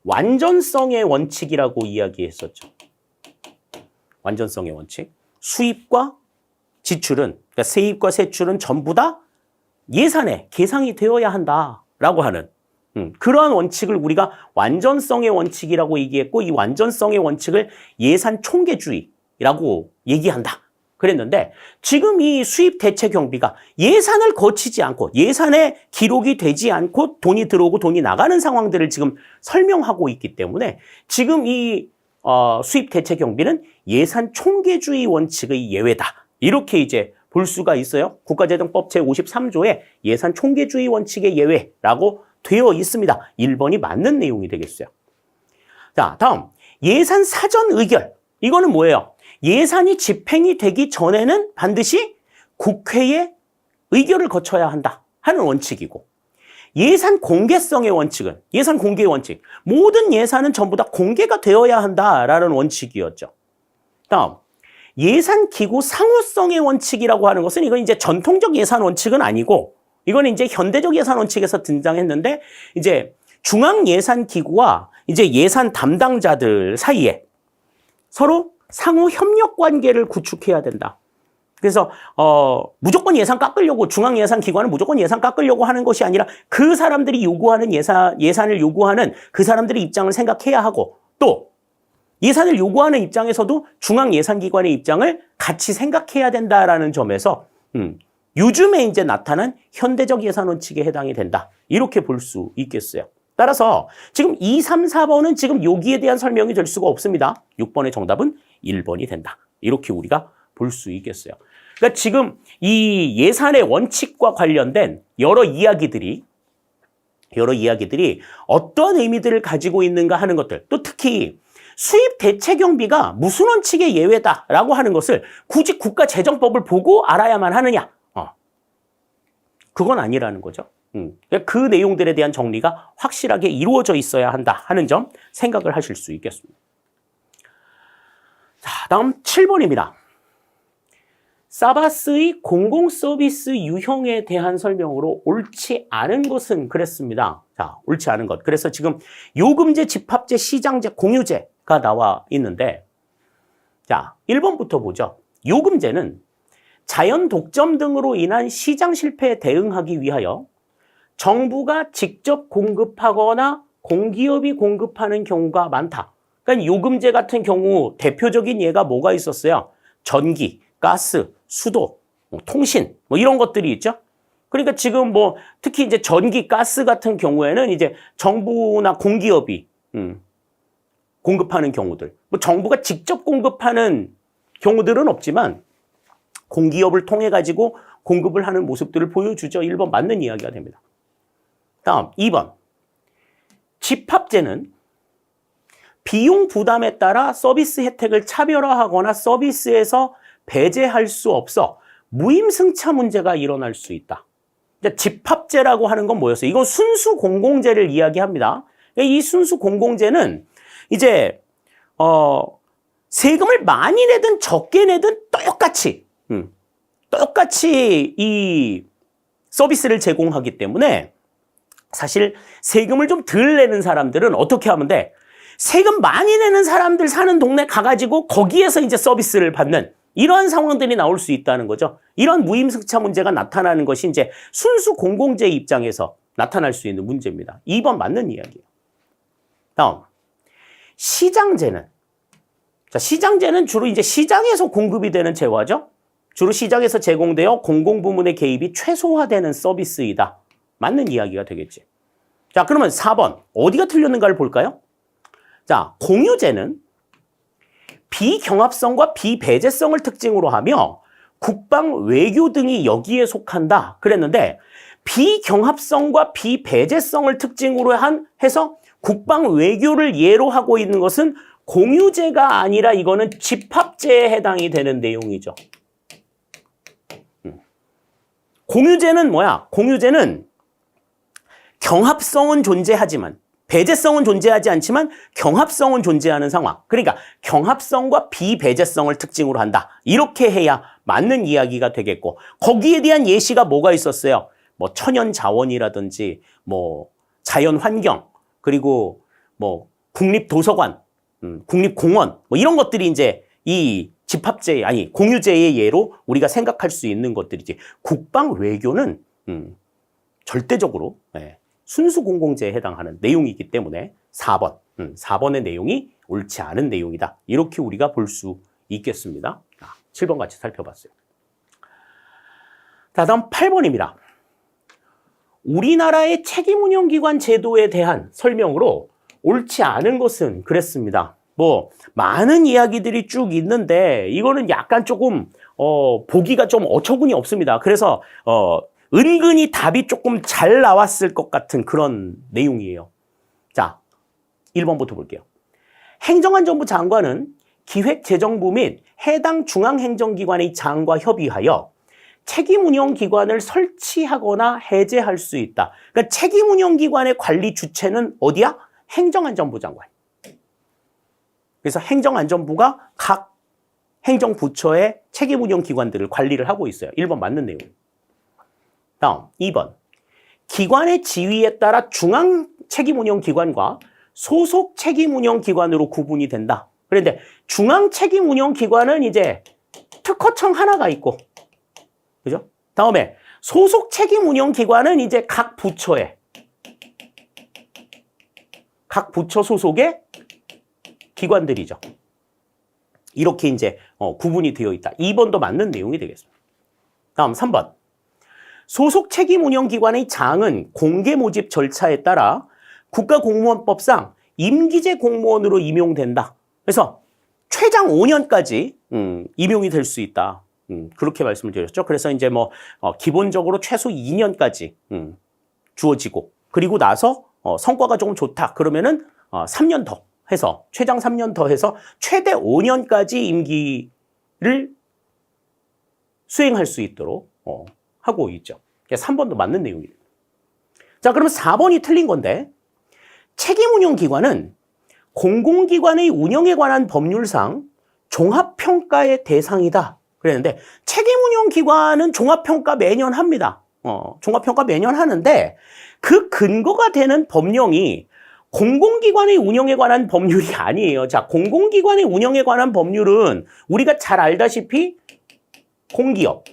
완전성의 원칙이라고 이야기했었죠. 완전성의 원칙. 수입과 지출은, 그러니까 세입과 세출은 전부 다 예산에 계상이 되어야 한다라고 하는 그러한 원칙을 우리가 완전성의 원칙이라고 얘기했고, 이 완전성의 원칙을 예산 총계주의라고 얘기한다 그랬는데, 지금 이 수입 대체 경비가 예산을 거치지 않고 예산에 기록이 되지 않고 돈이 들어오고 돈이 나가는 상황들을 지금 설명하고 있기 때문에 지금 이 수입 대체 경비는 예산 총계주의 원칙의 예외다, 이렇게 이제 볼 수가 있어요. 국가재정법 제53조에 예산 총계주의 원칙의 예외라고 되어 있습니다. 1번이 맞는 내용이 되겠어요. 자, 다음 예산 사전 의결. 이거는 뭐예요? 예산이 집행이 되기 전에는 반드시 국회의 의결을 거쳐야 한다 하는 원칙이고, 예산 공개성의 원칙은, 예산 공개의 원칙, 모든 예산은 전부 다 공개가 되어야 한다라는 원칙이었죠. 다음 예산기구 상호성의 원칙이라고 하는 것은, 이건 이제 전통적 예산 원칙은 아니고, 이건 이제 현대적 예산 원칙에서 등장했는데, 이제 중앙예산기구와 이제 예산 담당자들 사이에 서로 상호 협력 관계를 구축해야 된다. 그래서 무조건 예산 깎으려고, 중앙예산기관은 무조건 예산 깎으려고 하는 것이 아니라 그 사람들이 요구하는 예산을 요구하는 그 사람들의 입장을 생각해야 하고, 또 예산을 요구하는 입장에서도 중앙예산기관의 입장을 같이 생각해야 된다라는 점에서 요즘에 이제 나타난 현대적 예산 원칙에 해당이 된다, 이렇게 볼 수 있겠어요. 따라서 지금 2, 3, 4번은 지금 여기에 대한 설명이 될 수가 없습니다. 6번의 정답은 1번이 된다, 이렇게 우리가 볼 수 있겠어요. 그러니까 지금 이 예산의 원칙과 관련된 여러 이야기들이 어떤 의미들을 가지고 있는가 하는 것들, 또 특히 수입 대체 경비가 무슨 원칙의 예외다라고 하는 것을 굳이 국가재정법을 보고 알아야만 하느냐? 그건 아니라는 거죠. 그 내용들에 대한 정리가 확실하게 이루어져 있어야 한다 하는 점 생각을 하실 수 있겠습니다. 자, 다음 7번입니다. 사바스의 공공서비스 유형에 대한 설명으로 옳지 않은 것은 그랬습니다. 자, 옳지 않은 것. 그래서 지금 요금제, 집합제, 시장제, 공유제가 나와 있는데, 자, 1번부터 보죠. 요금제는 자연 독점 등으로 인한 시장 실패에 대응하기 위하여 정부가 직접 공급하거나 공기업이 공급하는 경우가 많다. 그러니까 요금제 같은 경우 대표적인 예가 뭐가 있었어요? 전기, 가스, 수도, 통신 이런 것들이 있죠. 그러니까 지금 특히 이제 전기, 가스 같은 경우에는 이제 정부나 공기업이 공급하는 경우들. 정부가 직접 공급하는 경우들은 없지만 공기업을 통해 가지고 공급을 하는 모습들을 보여주죠. 1번 맞는 이야기가 됩니다. 다음 2번. 집합제는 비용 부담에 따라 서비스 혜택을 차별화하거나 서비스에서 배제할 수 없어 무임승차 문제가 일어날 수 있다. 집합제라고 하는 건 뭐였어요? 이건 순수 공공재를 이야기합니다. 이 순수 공공재는 이제 세금을 많이 내든 적게 내든 똑같이 이 서비스를 제공하기 때문에 사실 세금을 좀 덜 내는 사람들은 어떻게 하면 돼? 세금 많이 내는 사람들 사는 동네 가가지고 거기에서 이제 서비스를 받는 이러한 상황들이 나올 수 있다는 거죠. 이런 무임승차 문제가 나타나는 것이 이제 순수 공공재 입장에서 나타날 수 있는 문제입니다. 2번 맞는 이야기예요. 다음. 시장재는. 자, 시장재는 주로 이제 시장에서 공급이 되는 재화죠. 주로 시장에서 제공되어 공공부문의 개입이 최소화되는 서비스이다. 맞는 이야기가 되겠지. 자, 그러면 4번. 어디가 틀렸는가를 볼까요? 자, 공유재는 비경합성과 비배제성을 특징으로 하며 국방, 외교 등이 여기에 속한다. 그랬는데 비경합성과 비배제성을 특징으로 해서 국방, 외교를 예로 하고 있는 것은 공유재가 아니라 이거는 집합제에 해당이 되는 내용이죠. 공유재는 뭐야? 공유재는 경합성은 존재하지만 배제성은 존재하지 않지만 경합성은 존재하는 상황. 그러니까 경합성과 비배제성을 특징으로 한다. 이렇게 해야 맞는 이야기가 되겠고 거기에 대한 예시가 뭐가 있었어요? 천연자원이라든지 자연환경 그리고 국립도서관, 국립공원 이런 것들이 이제 이 집합제 공유제의 예로 우리가 생각할 수 있는 것들이지. 국방 외교는 절대적으로 순수 공공재에 해당하는 내용이기 때문에 4번, 4번의 내용이 옳지 않은 내용이다. 이렇게 우리가 볼 수 있겠습니다. 7번 같이 살펴봤어요. 다음 8번입니다. 우리나라의 책임운영기관 제도에 대한 설명으로 옳지 않은 것은 그랬습니다. 많은 이야기들이 쭉 있는데 이거는 약간 조금 보기가 좀 어처구니 없습니다. 그래서 은근히 답이 조금 잘 나왔을 것 같은 그런 내용이에요. 자, 1번부터 볼게요. 행정안전부 장관은 기획재정부 및 해당 중앙행정기관의 장과 협의하여 책임운영기관을 설치하거나 해제할 수 있다. 그러니까 책임운영기관의 관리 주체는 어디야? 행정안전부 장관. 그래서 행정안전부가 각 행정부처의 책임운영기관들을 관리를 하고 있어요. 1번 맞는 내용. 다음 2번. 기관의 지위에 따라 중앙 책임운영기관과 소속 책임운영기관으로 구분이 된다. 그런데 중앙 책임운영기관은 이제 특허청 하나가 있고, 그죠? 다음에 소속 책임운영기관은 이제 각 부처 소속의 기관들이죠. 이렇게 이제 구분이 되어 있다. 2번도 맞는 내용이 되겠습니다. 다음 3번. 소속 책임운영기관의 장은 공개 모집 절차에 따라 국가공무원법상 임기제 공무원으로 임용된다. 그래서 최장 5년까지 임용이 될 수 있다. 그렇게 말씀을 드렸죠. 그래서 이제 기본적으로 최소 2년까지 주어지고 그리고 나서 성과가 조금 좋다. 그러면은 3년 더 해서 최장 3년 더 해서 최대 5년까지 임기를 수행할 수 있도록 하고 있죠. 3번도 맞는 내용입니다. 자, 그러면 4번이 틀린 건데 책임운영기관은 공공기관의 운영에 관한 법률상 종합평가의 대상이다. 그랬는데 책임운영기관은 종합평가 매년 합니다. 종합평가 매년 하는데 그 근거가 되는 법령이 공공기관의 운영에 관한 법률이 아니에요. 자, 공공기관의 운영에 관한 법률은 우리가 잘 알다시피 공기업,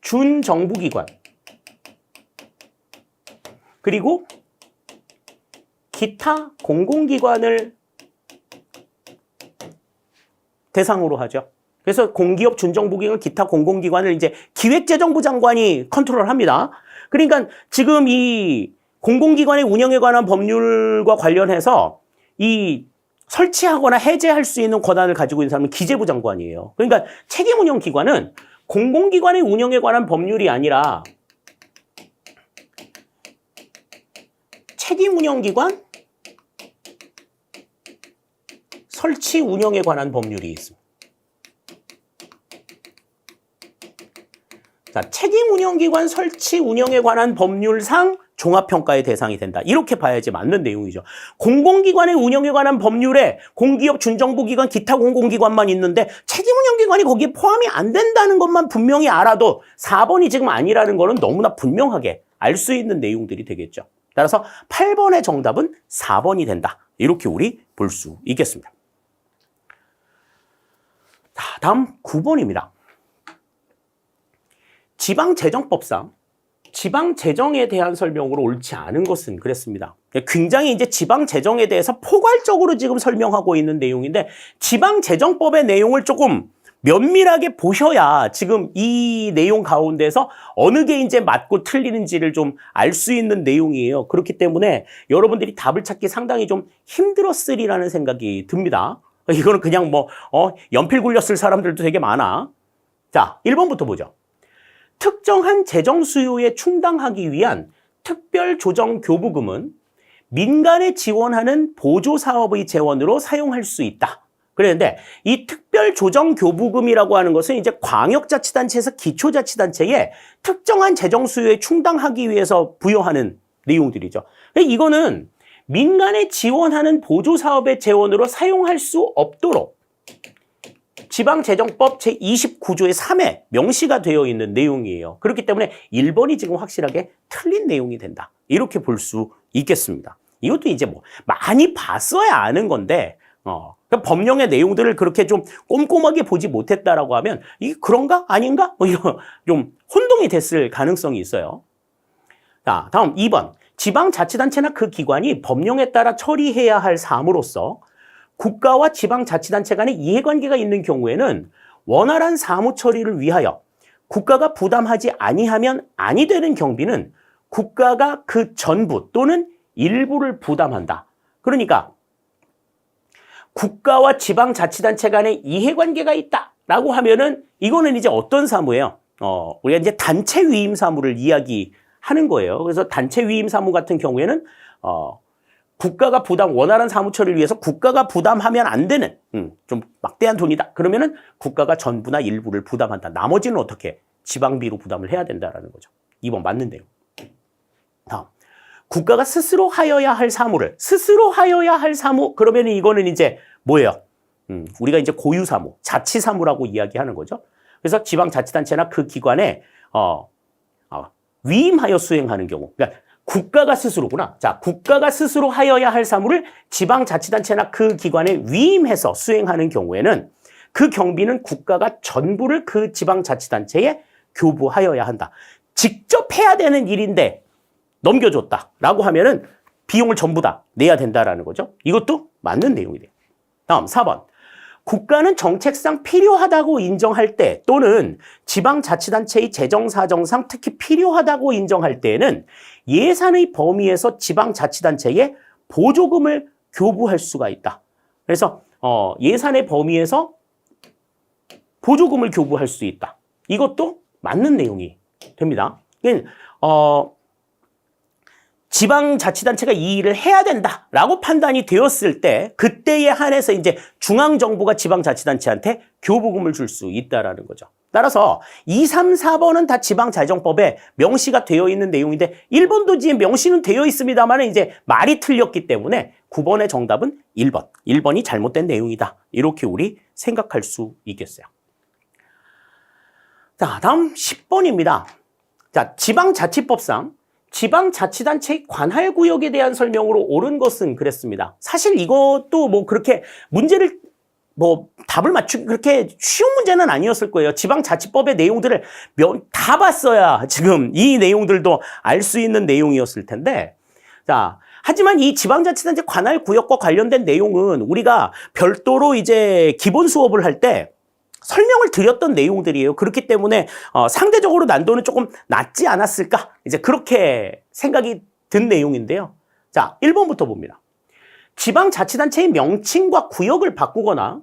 준정부기관, 그리고 기타 공공기관을 대상으로 하죠. 그래서 공기업, 준정부기관, 기타 공공기관을 이제 기획재정부 장관이 컨트롤합니다. 그러니까 지금 이 공공기관의 운영에 관한 법률과 관련해서 이 설치하거나 해제할 수 있는 권한을 가지고 있는 사람은 기재부 장관이에요. 그러니까 책임운영기관은 공공기관의 운영에 관한 법률이 아니라 책임운영기관 설치 운영에 관한 법률이 있습니다. 자, 책임운영기관 설치 운영에 관한 법률상 종합평가의 대상이 된다. 이렇게 봐야지 맞는 내용이죠. 공공기관의 운영에 관한 법률에 공기업, 준정부기관, 기타 공공기관만 있는데 책임운영기관이 거기에 포함이 안 된다는 것만 분명히 알아도 4번이 지금 아니라는 거는 너무나 분명하게 알 수 있는 내용들이 되겠죠. 따라서 8번의 정답은 4번이 된다. 이렇게 우리 볼 수 있겠습니다. 자, 다음 9번입니다. 지방재정법상 지방재정에 대한 설명으로 옳지 않은 것은 그랬습니다. 굉장히 이제 지방재정에 대해서 포괄적으로 지금 설명하고 있는 내용인데 지방재정법의 내용을 조금 면밀하게 보셔야 지금 이 내용 가운데서 어느 게 이제 맞고 틀리는지를 좀 알 수 있는 내용이에요. 그렇기 때문에 여러분들이 답을 찾기 상당히 좀 힘들었으리라는 생각이 듭니다. 이거는 그냥 뭐 연필 굴렸을 사람들도 되게 많아. 자, 1번부터 보죠. 특정한 재정 수요에 충당하기 위한 특별조정교부금은 민간에 지원하는 보조사업의 재원으로 사용할 수 있다. 그랬는데 이 특별조정교부금이라고 하는 것은 이제 광역자치단체에서 기초자치단체에 특정한 재정 수요에 충당하기 위해서 부여하는 내용들이죠. 이거는 민간에 지원하는 보조사업의 재원으로 사용할 수 없도록 지방재정법 제29조의 3에 명시가 되어 있는 내용이에요. 그렇기 때문에 1번이 지금 확실하게 틀린 내용이 된다. 이렇게 볼 수 있겠습니다. 이것도 이제 뭐 많이 봤어야 아는 건데 그러니까 법령의 내용들을 그렇게 좀 꼼꼼하게 보지 못했다라고 하면 이게 그런가? 아닌가? 뭐 이런 좀 혼동이 됐을 가능성이 있어요. 자, 다음 2번. 지방자치단체나 그 기관이 법령에 따라 처리해야 할 사무로서 국가와 지방자치단체 간의 이해관계가 있는 경우에는 원활한 사무 처리를 위하여 국가가 부담하지 아니하면 아니 되는 경비는 국가가 그 전부 또는 일부를 부담한다. 그러니까 국가와 지방자치단체 간의 이해관계가 있다라고 하면은 이거는 이제 어떤 사무예요? 우리가 이제 단체 위임 사무를 이야기하는 거예요. 그래서 단체 위임 사무 같은 경우에는 국가가 원활한 사무 처리를 위해서 국가가 부담하면 안 되는 좀 막대한 돈이다. 그러면은 국가가 전부나 일부를 부담한다. 나머지는 어떻게? 지방비로 부담을 해야 된다라는 거죠. 2번 맞는 내용. 다음. 국가가 스스로 하여야 할 사무를 스스로 하여야 할 사무 그러면 이거는 이제 뭐예요? 우리가 이제 고유사무, 자치사무라고 이야기하는 거죠. 그래서 지방자치단체나 그 기관에 위임하여 수행하는 경우, 그러니까 국가가 스스로구나. 자, 국가가 스스로 하여야 할 사무를 지방자치단체나 그 기관에 위임해서 수행하는 경우에는 그 경비는 국가가 전부를 그 지방자치단체에 교부하여야 한다. 직접 해야 되는 일인데 넘겨줬다라고 하면은 비용을 전부 다 내야 된다라는 거죠. 이것도 맞는 내용이 돼요. 다음 4번. 국가는 정책상 필요하다고 인정할 때 또는 지방자치단체의 재정사정상 특히 필요하다고 인정할 때에는 예산의 범위에서 지방자치단체에 보조금을 교부할 수가 있다. 그래서 예산의 범위에서 보조금을 교부할 수 있다. 이것도 맞는 내용이 됩니다. 지방자치단체가 이 일을 해야 된다라고 판단이 되었을 때 그때에 한해서 이제 중앙정부가 지방자치단체한테 교부금을 줄 수 있다라는 거죠. 따라서 2, 3, 4번은 다 지방자정법에 명시가 되어 있는 내용인데 1번도 지금 명시는 되어 있습니다만 이제 말이 틀렸기 때문에 9번의 정답은 1번. 1번이 잘못된 내용이다. 이렇게 우리 생각할 수 있겠어요. 자, 다음 10번입니다. 자, 지방자치법상 지방자치단체의 관할구역에 대한 설명으로 옳은 것은 그랬습니다. 사실 이것도 뭐 그렇게 문제를 답을 맞추기 그렇게 쉬운 문제는 아니었을 거예요. 지방자치법의 내용들을 다 봤어야 지금 이 내용들도 알 수 있는 내용이었을 텐데. 자, 하지만 이 지방자치단체 관할구역과 관련된 내용은 우리가 별도로 이제 기본 수업을 할 때 설명을 드렸던 내용들이에요. 그렇기 때문에 상대적으로 난도는 조금 낮지 않았을까? 이제 그렇게 생각이 든 내용인데요. 자, 1번부터 봅니다. 지방자치단체의 명칭과 구역을 바꾸거나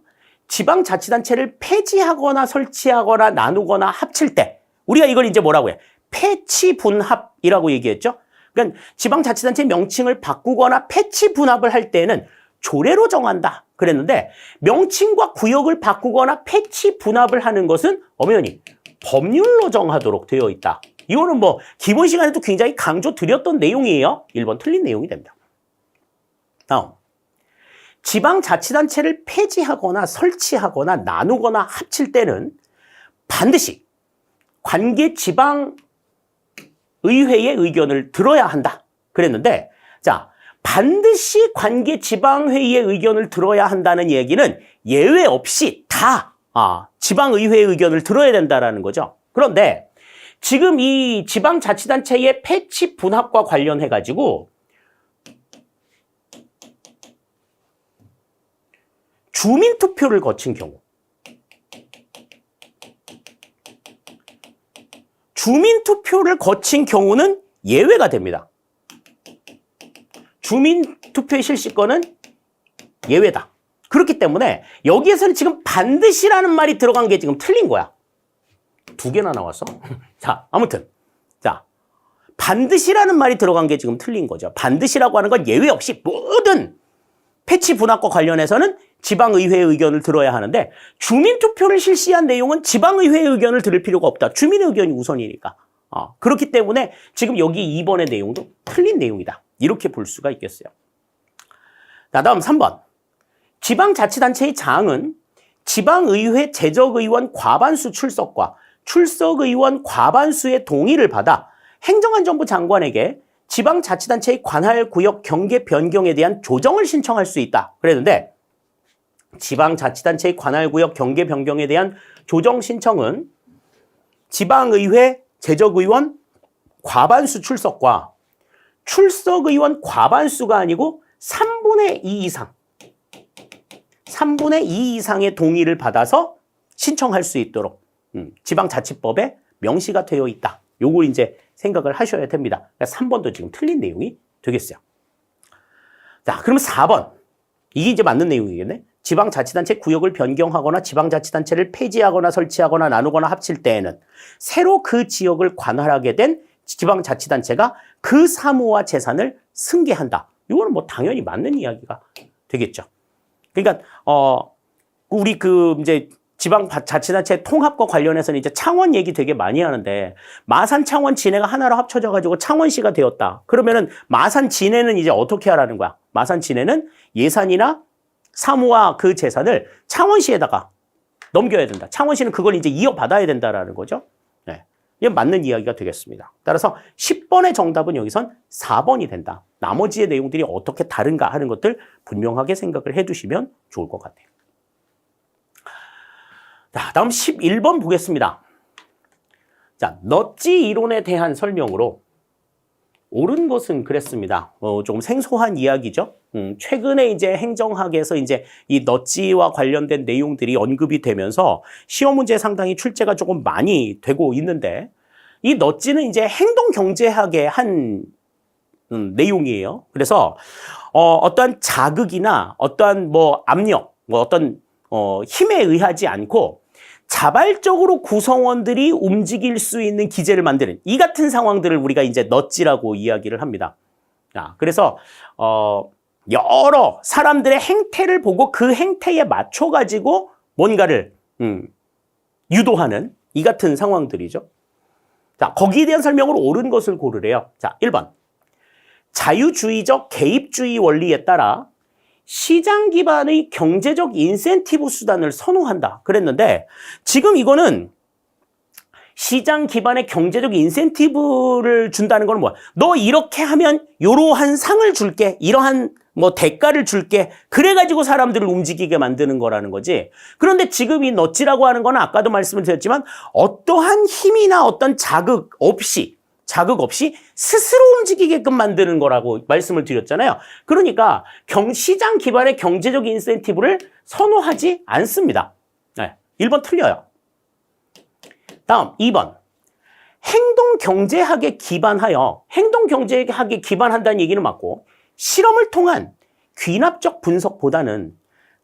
지방자치단체를 폐지하거나 설치하거나 나누거나 합칠 때 우리가 이걸 이제 뭐라고 해? 폐치분합이라고 얘기했죠. 그러니까 지방자치단체의 명칭을 바꾸거나 폐치분합을 할 때는 조례로 정한다 그랬는데 명칭과 구역을 바꾸거나 폐치분합을 하는 것은 엄연히 법률로 정하도록 되어 있다. 이거는 뭐 기본 시간에도 굉장히 강조 드렸던 내용이에요. 1번 틀린 내용이 됩니다. 다음. 지방자치단체를 폐지하거나 설치하거나 나누거나 합칠 때는 반드시 관계 지방의회의 의견을 들어야 한다 그랬는데, 자, 반드시 관계 지방회의의 의견을 들어야 한다는 얘기는 예외 없이 다 지방의회의 의견을 들어야 된다라는 거죠. 그런데 지금 이 지방자치단체의 폐치 분합과 관련해가지고 주민투표를 거친 경우, 주민투표를 거친 경우는 예외가 됩니다. 주민투표의 실시권은 예외다. 그렇기 때문에 여기에서는 지금 반드시라는 말이 들어간 게 지금 틀린 거야. 두 개나 나왔어. 자, 아무튼. 자, 반드시라는 말이 들어간 게 지금 틀린 거죠. 반드시라고 하는 건 예외 없이 모든 패치 분합과 관련해서는 지방의회의 의견을 들어야 하는데 주민투표를 실시한 내용은 지방의회의 의견을 들을 필요가 없다. 주민의 의견이 우선이니까. 그렇기 때문에 지금 여기 2번의 내용도 틀린 내용이다. 이렇게 볼 수가 있겠어요. 자, 다음 3번. 지방자치단체의 장은 지방의회 재적의원 과반수 출석과 출석의원 과반수의 동의를 받아 행정안전부 장관에게 지방자치단체의 관할구역 경계 변경에 대한 조정을 신청할 수 있다. 그랬는데 지방자치단체의 관할구역 경계 변경에 대한 조정 신청은 지방의회 재적의원 과반수 출석과 출석의원 과반수가 아니고 3분의 2 이상, 3분의 2 이상의 동의를 받아서 신청할 수 있도록 지방자치법에 명시가 되어 있다. 요거 이제 생각을 하셔야 됩니다. 그러니까 3번도 지금 틀린 내용이 되겠어요. 자, 그러면 4번. 이게 이제 맞는 내용이겠네. 지방자치단체 구역을 변경하거나 지방자치단체를 폐지하거나 설치하거나 나누거나 합칠 때에는 새로 그 지역을 관할하게 된 지방자치단체가 그 사무와 재산을 승계한다. 이거는 뭐 당연히 맞는 이야기가 되겠죠. 그러니까 우리 이제 지방자치단체 통합과 관련해서는 이제 창원 얘기 되게 많이 하는데 마산, 창원, 진해가 하나로 합쳐져 가지고 창원시가 되었다. 그러면은 마산, 진해는 이제 어떻게 하라는 거야? 마산, 진해는 예산이나 사무와 그 재산을 창원시에다가 넘겨야 된다. 창원시는 그걸 이제 이어받아야 된다라는 거죠. 네. 이게 맞는 이야기가 되겠습니다. 따라서 10번의 정답은 여기선 4번이 된다. 나머지의 내용들이 어떻게 다른가 하는 것들 분명하게 생각을 해두시면 좋을 것 같아요. 자, 다음 11번 보겠습니다. 자, 넛지 이론에 대한 설명으로 옳은 것은 그랬습니다. 조금 생소한 이야기죠. 최근에 이제 행정학에서 이제 이 넛지와 관련된 내용들이 언급이 되면서 시험 문제 상당히 출제가 조금 많이 되고 있는데 이 넛지는 이제 행동경제학의 한 내용이에요. 그래서 어떠한 자극이나 어떠한 뭐 압력, 뭐 어떤 힘에 의하지 않고 자발적으로 구성원들이 움직일 수 있는 기제를 만드는 이 같은 상황들을 우리가 이제 넛지라고 이야기를 합니다. 그래서 여러 사람들의 행태를 보고 그 행태에 맞춰 가지고 뭔가를 유도하는 이 같은 상황들이죠. 자, 거기에 대한 설명으로 옳은 것을 고르래요. 자, 1번. 자유주의적 개입주의 원리에 따라 시장 기반의 경제적 인센티브 수단을 선호한다. 그랬는데 지금 이거는 시장 기반의 경제적 인센티브를 준다는 건 뭐야? 너 이렇게 하면 이러한 상을 줄게. 이러한 뭐 대가를 줄게. 그래가지고 사람들을 움직이게 만드는 거라는 거지. 그런데 지금 이 너찌라고 하는 거는 아까도 말씀을 드렸지만 어떠한 힘이나 어떤 자극 없이 스스로 움직이게끔 만드는 거라고 말씀을 드렸잖아요. 그러니까 시장 기반의 경제적 인센티브를 선호하지 않습니다. 네, 1번 틀려요. 다음 2번. 행동경제학에 기반하여, 행동경제학에 기반한다는 얘기는 맞고 실험을 통한 귀납적 분석보다는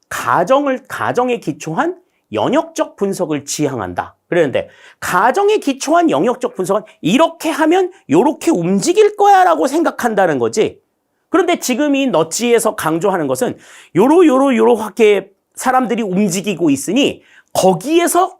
가정에 기초한 영역적 분석을 지향한다. 그랬는데 가정에 기초한 영역적 분석은 이렇게 하면 이렇게 움직일 거야 라고 생각한다는 거지. 그런데 지금 이 너찌에서 강조하는 것은 요렇게 사람들이 움직이고 있으니 거기에서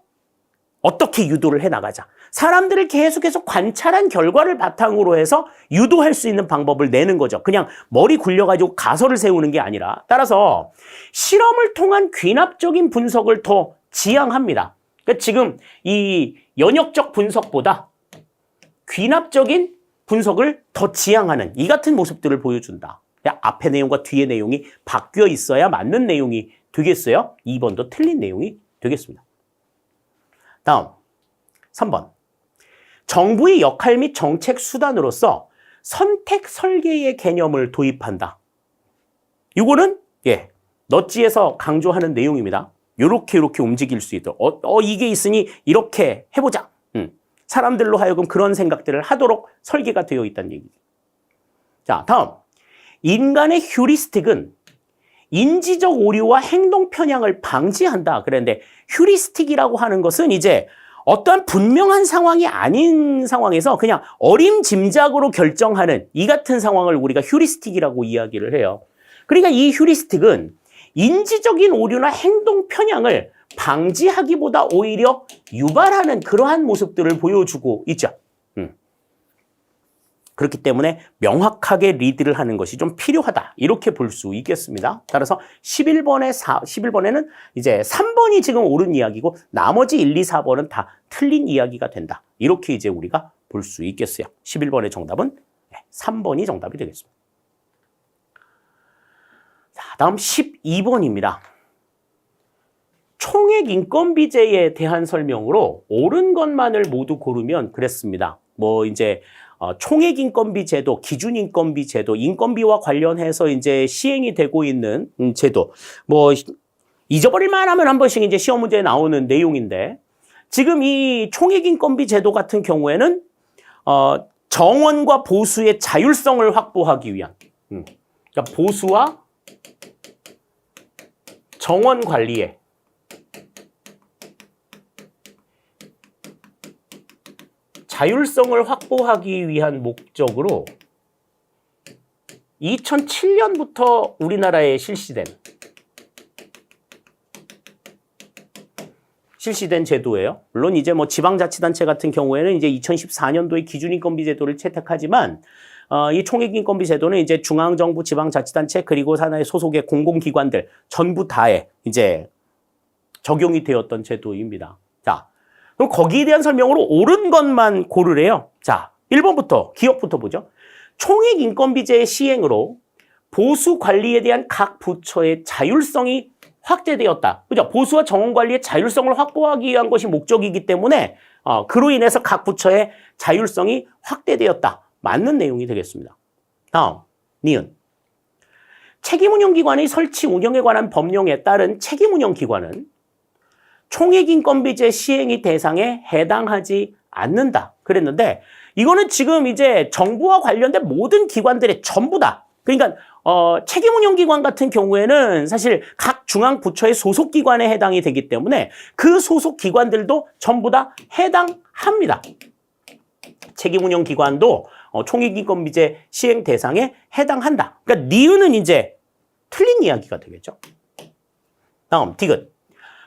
어떻게 유도를 해나가자. 사람들을 계속해서 관찰한 결과를 바탕으로 해서 유도할 수 있는 방법을 내는 거죠. 그냥 머리 굴려가지고 가설을 세우는 게 아니라. 따라서 실험을 통한 귀납적인 분석을 더 지향합니다. 그러니까 지금 이 연역적 분석보다 귀납적인 분석을 더 지향하는 이 같은 모습들을 보여준다. 앞의 내용과 뒤의 내용이 바뀌어 있어야 맞는 내용이 되겠어요. 2번도 틀린 내용이 되겠습니다. 다음 3번. 정부의 역할 및 정책 수단으로서 선택 설계의 개념을 도입한다. 이거는 너찌에서 강조하는 내용입니다. 요렇게 움직일 수 있도록 이게 있으니 이렇게 해보자. 사람들로 하여금 그런 생각들을 하도록 설계가 되어 있다는 얘기죠. 자, 다음. 인간의 휴리스틱은 인지적 오류와 행동 편향을 방지한다. 그랬는데 휴리스틱이라고 하는 것은 이제 어떠한 분명한 상황이 아닌 상황에서 그냥 어림짐작으로 결정하는 이 같은 상황을 우리가 휴리스틱이라고 이야기를 해요. 그러니까 이 휴리스틱은 인지적인 오류나 행동 편향을 방지하기보다 오히려 유발하는 그러한 모습들을 보여주고 있죠. 그렇기 때문에 명확하게 리드를 하는 것이 좀 필요하다. 이렇게 볼 수 있겠습니다. 따라서 11번에는 이제 3번이 지금 옳은 이야기고 나머지 1, 2, 4번은 다 틀린 이야기가 된다. 이렇게 이제 우리가 볼 수 있겠어요. 11번의 정답은 3번이 정답이 되겠습니다. 자, 다음 12번입니다. 총액 인건비제에 대한 설명으로 옳은 것만을 모두 고르면 그랬습니다. 이제 총액 인건비 제도, 기준 인건비 제도, 인건비와 관련해서 이제 시행이 되고 있는 제도. 잊어버릴만 하면 한 번씩 이제 시험 문제에 나오는 내용인데 지금 이 총액 인건비 제도 같은 경우에는 정원과 보수의 자율성을 확보하기 위한 그러니까 보수와 정원 관리에 자율성을 확보하기 위한 목적으로 2007년부터 우리나라에 실시된 제도예요. 물론 이제 지방자치단체 같은 경우에는 이제 2014년도에 기준인건비 제도를 채택하지만 이 총액인건비 제도는 이제 중앙정부, 지방자치단체 그리고 산하의 소속의 공공기관들 전부 다에 이제 적용이 되었던 제도입니다. 자, 그럼 거기에 대한 설명으로 옳은 것만 고르래요. 자, 1번부터 기억부터 보죠. 총액인건비제의 시행으로 보수 관리에 대한 각 부처의 자율성이 확대되었다. 그죠? 보수와 정원 관리의 자율성을 확보하기 위한 것이 목적이기 때문에 그로 인해서 각 부처의 자율성이 확대되었다. 맞는 내용이 되겠습니다. 다음, 니은. 책임운용기관의 설치 운영에 관한 법령에 따른 책임운용기관은 총액인건비제 시행이 대상에 해당하지 않는다. 그랬는데 이거는 지금 이제 정부와 관련된 모든 기관들의 전부다. 그러니까 책임운용기관 같은 경우에는 사실 각 중앙부처의 소속기관에 해당이 되기 때문에 그 소속기관들도 전부 다 해당합니다. 책임운용기관도 총액인건비제 시행 대상에 해당한다. 그러니까 니은은 이제 틀린 이야기가 되겠죠. 다음 디귿.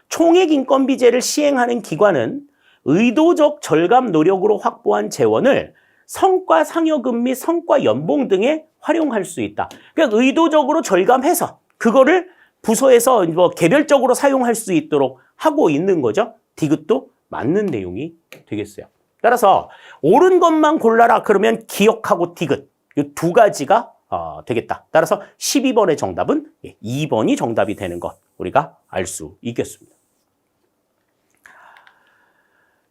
총액인건비제를 시행하는 기관은 의도적 절감 노력으로 확보한 재원을 성과 상여금 및 성과 연봉 등에 활용할 수 있다. 그러니까 의도적으로 절감해서 그거를 부서에서 개별적으로 사용할 수 있도록 하고 있는 거죠. 디귿도 맞는 내용이 되겠어요. 따라서 옳은 것만 골라라 그러면 기억하고 디귿 이 두 가지가 되겠다. 따라서 12번의 정답은 2번이 정답이 되는 것 우리가 알 수 있겠습니다.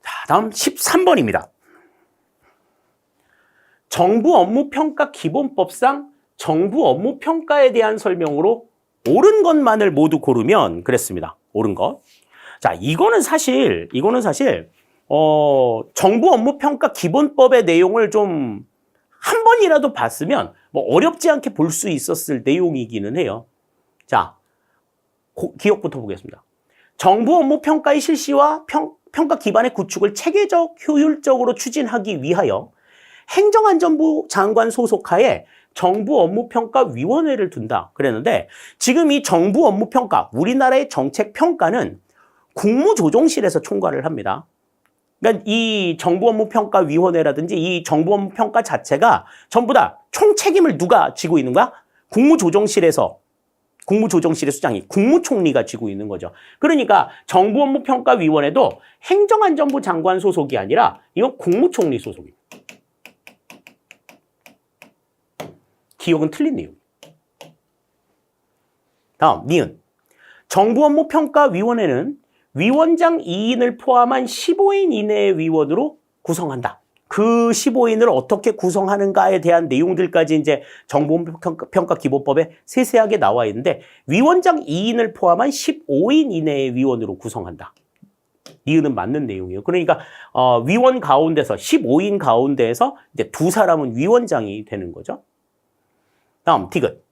자, 다음 13번입니다. 정부 업무평가 기본법상 정부 업무평가에 대한 설명으로 옳은 것만을 모두 고르면 그랬습니다. 옳은 것. 자, 이거는 사실 정부 업무평가 기본법의 내용을 좀 한 번이라도 봤으면 뭐 어렵지 않게 볼 수 있었을 내용이기는 해요. 자, 기억부터 보겠습니다. 정부 업무평가의 실시와 평가 기반의 구축을 체계적, 효율적으로 추진하기 위하여 행정안전부 장관 소속하에 정부 업무평가위원회를 둔다 그랬는데 지금 이 정부 업무평가, 우리나라의 정책평가는 국무조정실에서 총괄을 합니다. 그러니까 이 정부업무평가위원회라든지 이 정부업무평가 자체가 전부 다 총책임을 누가 지고 있는 거야? 국무조정실의 수장이 국무총리가 지고 있는 거죠. 그러니까 정부업무평가위원회도 행정안전부 장관 소속이 아니라 이건 국무총리 소속입니다. 기억은 틀린 내용. 다음, 니은. 정부업무평가위원회는 위원장 2인을 포함한 15인 이내의 위원으로 구성한다. 그 15인을 어떻게 구성하는가에 대한 내용들까지 이제 정부업무평가 기본법에 세세하게 나와 있는데 위원장 2인을 포함한 15인 이내의 위원으로 구성한다. 이유는 맞는 내용이에요. 그러니까 위원 가운데서 15인 가운데에서 이제 두 사람은 위원장이 되는 거죠. 다음 디귿.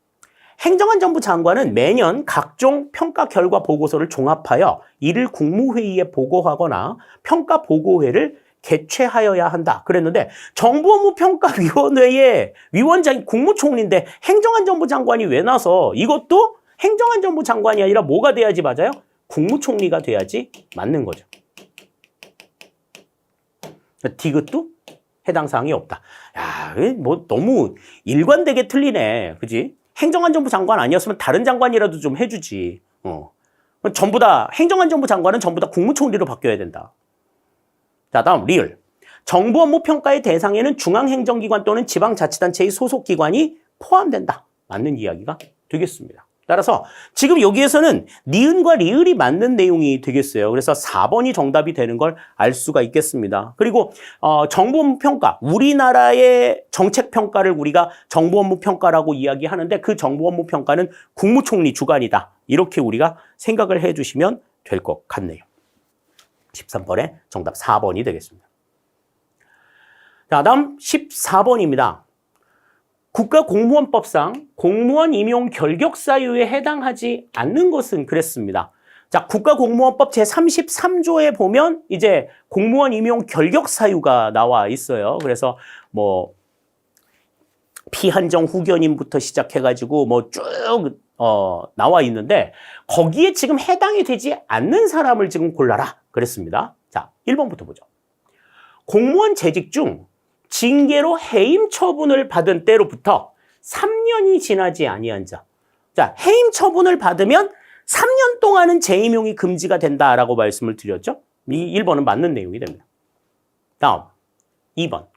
행정안전부 장관은 매년 각종 평가 결과 보고서를 종합하여 이를 국무회의에 보고하거나 평가 보고회를 개최하여야 한다. 그랬는데 정부업무평가위원회의 위원장이 국무총리인데 행정안전부 장관이 왜 나서 이것도 행정안전부 장관이 아니라 뭐가 돼야지 맞아요? 국무총리가 돼야지 맞는 거죠. 디귿도 해당 사항이 없다. 야, 뭐 너무 일관되게 틀리네. 그지? 행정안전부 장관 아니었으면 다른 장관이라도 좀 해주지. 전부 다 행정안전부 장관은 전부 다 국무총리로 바뀌어야 된다. 자, 다음 리을. 정부 업무 평가의 대상에는 중앙행정기관 또는 지방자치단체의 소속기관이 포함된다. 맞는 이야기가 되겠습니다. 따라서 지금 여기에서는 니은과 리을이 맞는 내용이 되겠어요. 그래서 4번이 정답이 되는 걸 알 수가 있겠습니다. 그리고 정부 업무 평가, 우리나라의 정책 평가를 우리가 정부 업무 평가라고 이야기하는데 그 정부 업무 평가는 국무총리 주관이다. 이렇게 우리가 생각을 해주시면 될 것 같네요. 13번의 정답 4번이 되겠습니다. 자, 다음 14번입니다. 국가공무원법상 공무원 임용 결격 사유에 해당하지 않는 것은 그랬습니다. 자, 국가공무원법 제33조에 보면 이제 공무원 임용 결격 사유가 나와 있어요. 그래서 뭐 피한정 후견인부터 시작해가지고 뭐 쭉 나와 있는데 거기에 지금 해당이 되지 않는 사람을 지금 골라라 그랬습니다. 자, 1번부터 보죠. 공무원 재직 중 징계로 해임 처분을 받은 때로부터 3년이 지나지 아니한 자. 자, 해임 처분을 받으면 3년 동안은 재임용이 금지가 된다라고 말씀을 드렸죠. 이 1번은 맞는 내용이 됩니다. 다음 2번.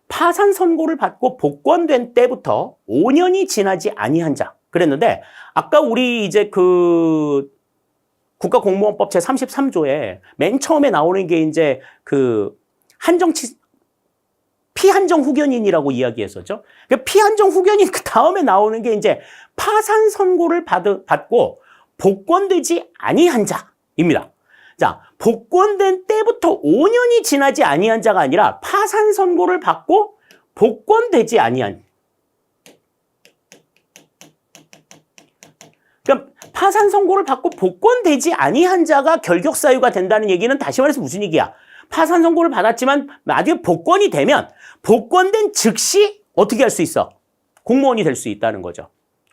파산 선고를 받고 복권된 때부터 5년이 지나지 아니한 자. 그랬는데 아까 우리 이제 그 국가공무원법 제33조에 맨 처음에 나오는 게 이제 그 피한정 후견인이라고 이야기했었죠. 피한정 후견인 그 다음에 나오는 게 이제 파산 선고를 받고 복권되지 아니한 자입니다. 자, 복권된 때부터 5년이 지나지 아니한 자가 아니라 파산 선고를 받고 복권되지 아니한. 그러니까 파산 선고를 받고 복권되지 아니한 자가 결격 사유가 된다는 얘기는 다시 말해서 무슨 얘기야? 파산 선고를 받았지만 나중에 복권이 되면 복권된 즉시 어떻게 할 수 있어? 공무원이 될 수 있다는 거죠.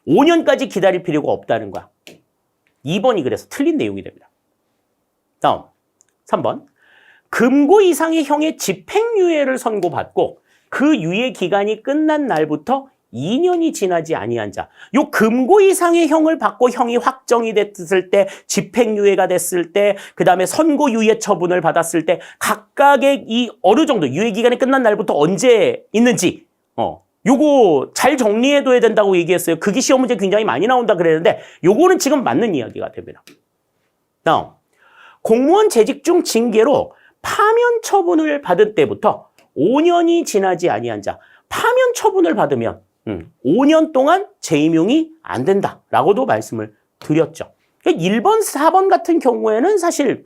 5년까지 기다릴 필요가 없다는 거야. 2번이 그래서 틀린 내용이 됩니다. 다음 3번. 금고 이상의 형의 집행유예를 선고받고 그 유예 기간이 끝난 날부터 2년이 지나지 아니한 자. 요 금고 이상의 형을 받고 형이 확정이 됐을 때, 집행유예가 됐을 때, 그 다음에 선고유예 처분을 받았을 때 각각의 이 어느 정도 유예기간이 끝난 날부터 언제 있는지 요거 잘 정리해둬야 된다고 얘기했어요. 그게 시험 문제 굉장히 많이 나온다 그랬는데 요거는 지금 맞는 이야기가 됩니다. 다음, 공무원 재직 중 징계로 파면 처분을 받은 때부터 5년이 지나지 아니한 자. 파면 처분을 받으면 5년 동안 재임용이 안 된다라고도 말씀을 드렸죠. 1번, 4번 같은 경우에는 사실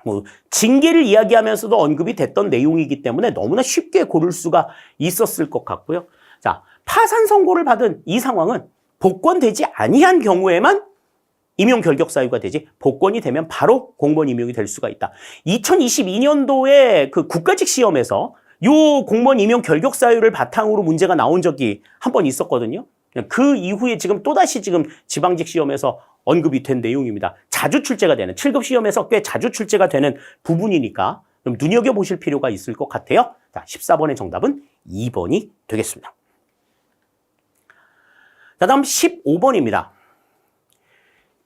뭐 징계를 이야기하면서도 언급이 됐던 내용이기 때문에 너무나 쉽게 고를 수가 있었을 것 같고요. 자, 파산 선고를 받은 이 상황은 복권되지 아니한 경우에만 임용 결격 사유가 되지 복권이 되면 바로 공무원 임용이 될 수가 있다. 2022년도에 그 국가직 시험에서 요 공무원 임용 결격 사유를 바탕으로 문제가 나온 적이 한 번 있었거든요. 그 이후에 지금 또다시 지금 지방직 시험에서 언급이 된 내용입니다. 자주 출제가 되는 7급 시험에서 꽤 자주 출제가 되는 부분이니까 좀 눈여겨보실 필요가 있을 것 같아요. 자, 14번의 정답은 2번이 되겠습니다. 자, 다음 15번입니다.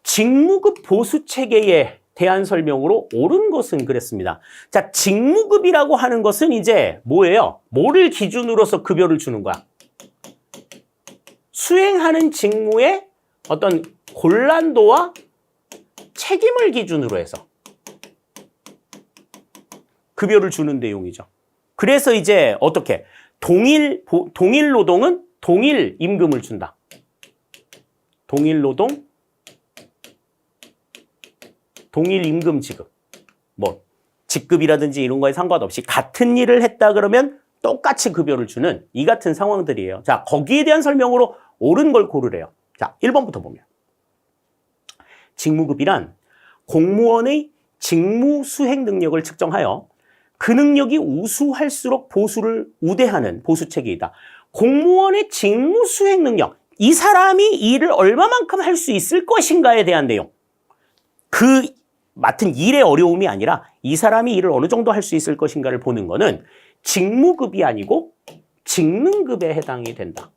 직무급 보수 체계에 대한 설명으로 옳은 것은 그랬습니다. 자, 직무급이라고 하는 것은 이제 뭐예요? 뭐를 기준으로서 급여를 주는 거야? 수행하는 직무의 어떤 곤란도와 책임을 기준으로 해서 급여를 주는 내용이죠. 그래서 이제 어떻게? 동일 노동은 동일 임금을 준다. 동일 노동, 동일 임금 지급. 뭐 직급이라든지 이런 거에 상관없이 같은 일을 했다 그러면 똑같이 급여를 주는 이 같은 상황들이에요. 자, 거기에 대한 설명으로 옳은 걸 고르래요. 자, 1번부터 보면 직무급이란 공무원의 직무 수행 능력을 측정하여 그 능력이 우수할수록 보수를 우대하는 보수 체계이다. 공무원의 직무 수행 능력, 이 사람이 일을 얼마만큼 할 수 있을 것인가에 대한 내용. 그 맡은 일의 어려움이 아니라 이 사람이 일을 어느 정도 할 수 있을 것인가를 보는 거는 직무급이 아니고 직능급에 해당이 된다.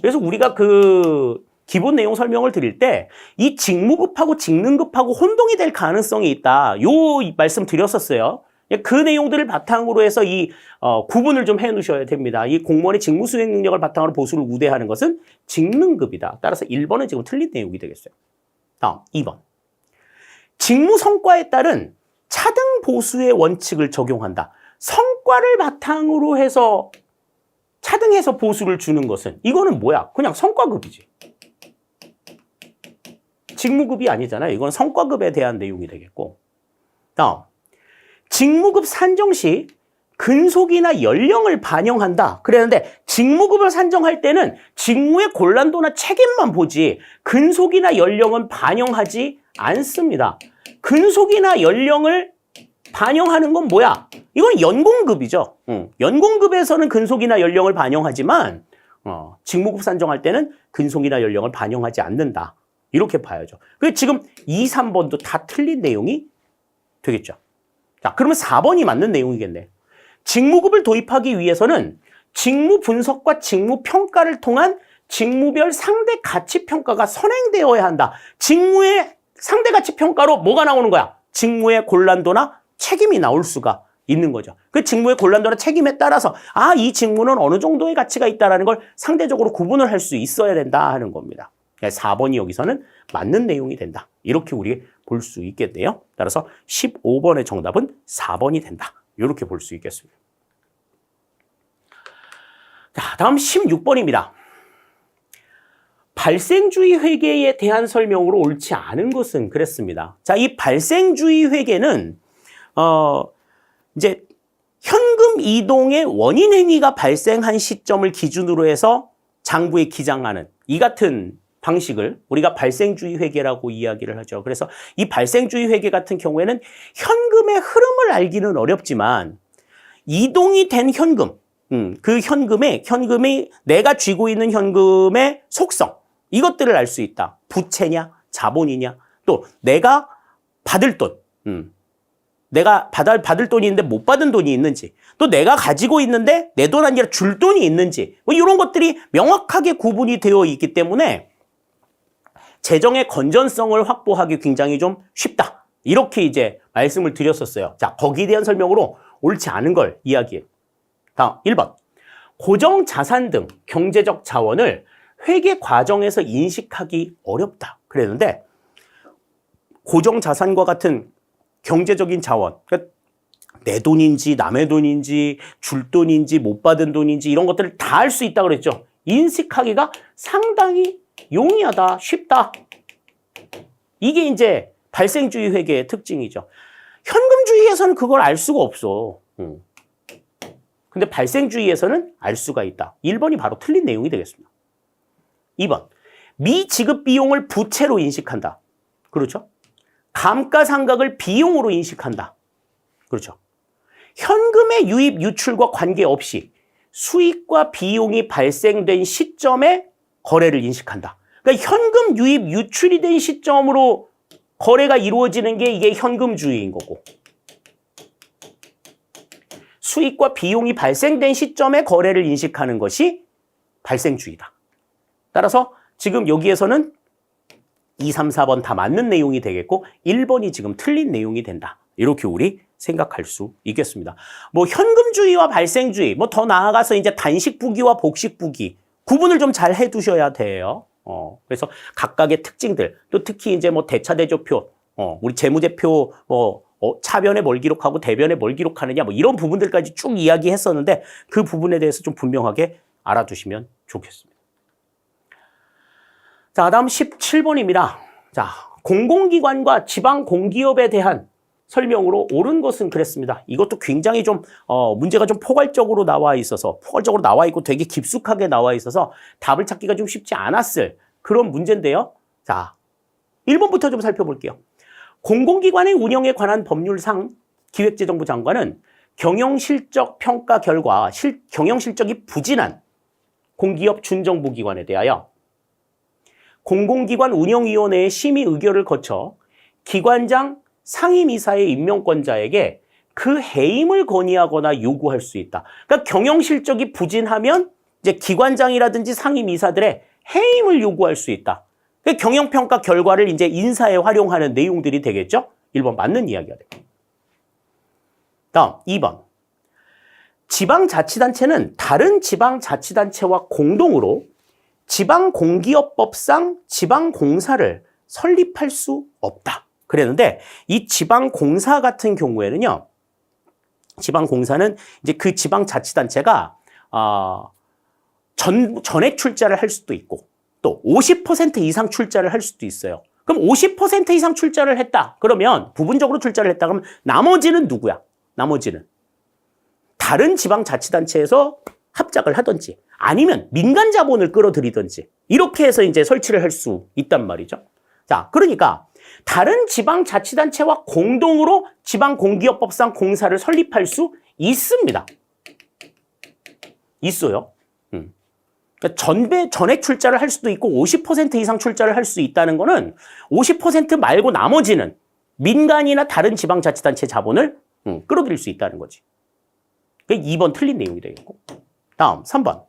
그래서 우리가 그 기본 내용 설명을 드릴 때 이 직무급하고 직능급하고 혼동이 될 가능성이 있다. 요 말씀 드렸었어요. 그 내용들을 바탕으로 해서 이 구분을 좀 해놓으셔야 됩니다. 이 공무원의 직무 수행 능력을 바탕으로 보수를 우대하는 것은 직능급이다. 따라서 1번은 지금 틀린 내용이 되겠어요. 다음 2번. 직무 성과에 따른 차등 보수의 원칙을 적용한다. 성과를 바탕으로 해서 차등해서 보수를 주는 것은 이거는 뭐야? 그냥 성과급이지. 직무급이 아니잖아요. 이건 성과급에 대한 내용이 되겠고. 다음, 직무급 산정 시 근속이나 연령을 반영한다. 그랬는데 직무급을 산정할 때는 직무의 곤란도나 책임만 보지 근속이나 연령은 반영하지 않습니다. 근속이나 연령을 반영하는 건 뭐야? 이건 연공급이죠. 연공급에서는 근속이나 연령을 반영하지만 직무급 산정할 때는 근속이나 연령을 반영하지 않는다. 이렇게 봐야죠. 그래서 지금 2, 3번도 다 틀린 내용이 되겠죠. 자, 그러면 4번이 맞는 내용이겠네. 직무급을 도입하기 위해서는 직무 분석과 직무 평가를 통한 직무별 상대 가치 평가가 선행되어야 한다. 직무의 상대 가치 평가로 뭐가 나오는 거야? 직무의 곤란도나 책임이 나올 수가 있는 거죠. 그 직무의 곤란도나 책임에 따라서 이 직무는 어느 정도의 가치가 있다는 걸 상대적으로 구분을 할 수 있어야 된다 하는 겁니다. 4번이 여기서는 맞는 내용이 된다. 이렇게 우리 볼 수 있겠네요. 따라서 15번의 정답은 4번이 된다. 이렇게 볼 수 있겠습니다. 자, 다음 16번입니다. 발생주의 회계에 대한 설명으로 옳지 않은 것은 그랬습니다. 자, 이 발생주의 회계는 이제 현금 이동의 원인 행위가 발생한 시점을 기준으로 해서 장부에 기장하는 이 같은 방식을 우리가 발생주의 회계라고 이야기를 하죠. 그래서 이 발생주의 회계 같은 경우에는 현금의 흐름을 알기는 어렵지만 이동이 된 현금, 그 현금이 내가 쥐고 있는 현금의 속성, 이것들을 알 수 있다. 부채냐, 자본이냐, 또 내가 받을 돈, 내가 받을 돈이 있는데 못 받은 돈이 있는지, 또 내가 가지고 있는데 내 돈 아니라 줄 돈이 있는지, 뭐 이런 것들이 명확하게 구분이 되어 있기 때문에 재정의 건전성을 확보하기 굉장히 좀 쉽다. 이렇게 이제 말씀을 드렸었어요. 자, 거기에 대한 설명으로 옳지 않은 걸 이야기해요. 다음 1번. 고정 자산 등 경제적 자원을 회계 과정에서 인식하기 어렵다. 그랬는데 고정 자산과 같은 경제적인 자원, 그러니까 내 돈인지 남의 돈인지 줄 돈인지 못 받은 돈인지 이런 것들을 다 알 수 있다 그랬죠. 인식하기가 상당히 용이하다, 쉽다. 이게 이제 발생주의 회계의 특징이죠. 현금주의에서는 그걸 알 수가 없어. 근데 발생주의에서는 알 수가 있다. 1번이 바로 틀린 내용이 되겠습니다. 2번. 미지급 비용을 부채로 인식한다. 그렇죠? 감가상각을 비용으로 인식한다. 그렇죠? 현금의 유입, 유출과 관계없이 수익과 비용이 발생된 시점에 거래를 인식한다. 그러니까 현금 유입, 유출이 된 시점으로 거래가 이루어지는 게 이게 현금주의인 거고, 수익과 비용이 발생된 시점에 거래를 인식하는 것이 발생주의다. 따라서 지금 여기에서는 2, 3, 4번 다 맞는 내용이 되겠고 1번이 지금 틀린 내용이 된다. 이렇게 우리 생각할 수 있겠습니다. 뭐 현금주의와 발생주의, 뭐 더 나아가서 이제 단식부기와 복식부기 구분을 좀 잘 해두셔야 돼요. 그래서 각각의 특징들, 또 특히 이제 뭐 대차대조표, 우리 재무제표 차변에 뭘 기록하고 대변에 뭘 기록하느냐, 뭐 이런 부분들까지 쭉 이야기했었는데 그 부분에 대해서 좀 분명하게 알아두시면 좋겠습니다. 자, 다음 17번입니다. 자, 공공기관과 지방공기업에 대한 설명으로 옳은 것은 그랬습니다. 이것도 굉장히 좀 문제가 좀 포괄적으로 나와 있고 되게 깊숙하게 나와 있어서 답을 찾기가 좀 쉽지 않았을 그런 문제인데요. 자, 1번부터 좀 살펴볼게요. 공공기관의 운영에 관한 법률상 기획재정부 장관은 경영실적 평가 결과 경영실적이 부진한 공기업 준정부기관에 대하여 공공기관 운영위원회의 심의 의결을 거쳐 기관장 상임이사의 임명권자에게 그 해임을 건의하거나 요구할 수 있다. 그러니까 경영실적이 부진하면 이제 기관장이라든지 상임이사들의 해임을 요구할 수 있다. 그러니까 경영평가 결과를 이제 인사에 활용하는 내용들이 되겠죠? 1번 맞는 이야기가 돼요. 다음 2번. 지방자치단체는 다른 지방자치단체와 공동으로 지방공기업법상 지방공사를 설립할 수 없다. 그랬는데 이 지방공사 같은 경우에는요. 지방공사는 이제 그 지방자치단체가 전액 출자를 할 수도 있고 또 50% 이상 출자를 할 수도 있어요. 그럼 50% 이상 출자를 했다. 그러면 부분적으로 출자를 했다. 그러면 나머지는 누구야? 나머지는 다른 지방자치단체에서 합작을 하든지 아니면 민간 자본을 끌어들이든지 이렇게 해서 이제 설치를 할 수 있단 말이죠. 자, 그러니까 다른 지방자치단체와 공동으로 지방공기업법상 공사를 설립할 수 있습니다. 있어요. 그러니까 전액 출자를 할 수도 있고 50% 이상 출자를 할 수 있다는 거는 50% 말고 나머지는 민간이나 다른 지방자치단체 자본을 끌어들일 수 있다는 거지. 그러니까 2번 틀린 내용이 되겠고. 다음 3번.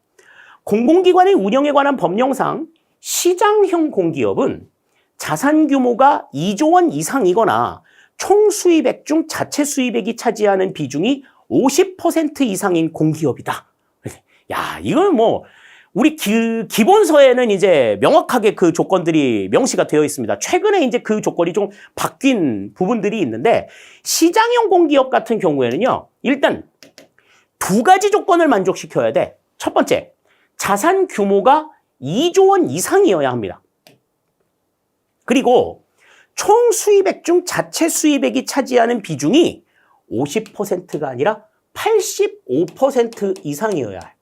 공공기관의 운영에 관한 법령상 시장형 공기업은 자산 규모가 2조 원 이상이거나 총 수입액 중 자체 수입액이 차지하는 비중이 50% 이상인 공기업이다. 야, 이건 뭐 우리 기본서에는 이제 명확하게 그 조건들이 명시가 되어 있습니다. 최근에 이제 그 조건이 좀 바뀐 부분들이 있는데 시장형 공기업 같은 경우에는요. 일단 두 가지 조건을 만족시켜야 돼. 첫 번째, 자산 규모가 2조 원 이상이어야 합니다. 그리고 총 수입액 중 자체 수입액이 차지하는 비중이 50%가 아니라 85% 이상이어야 해.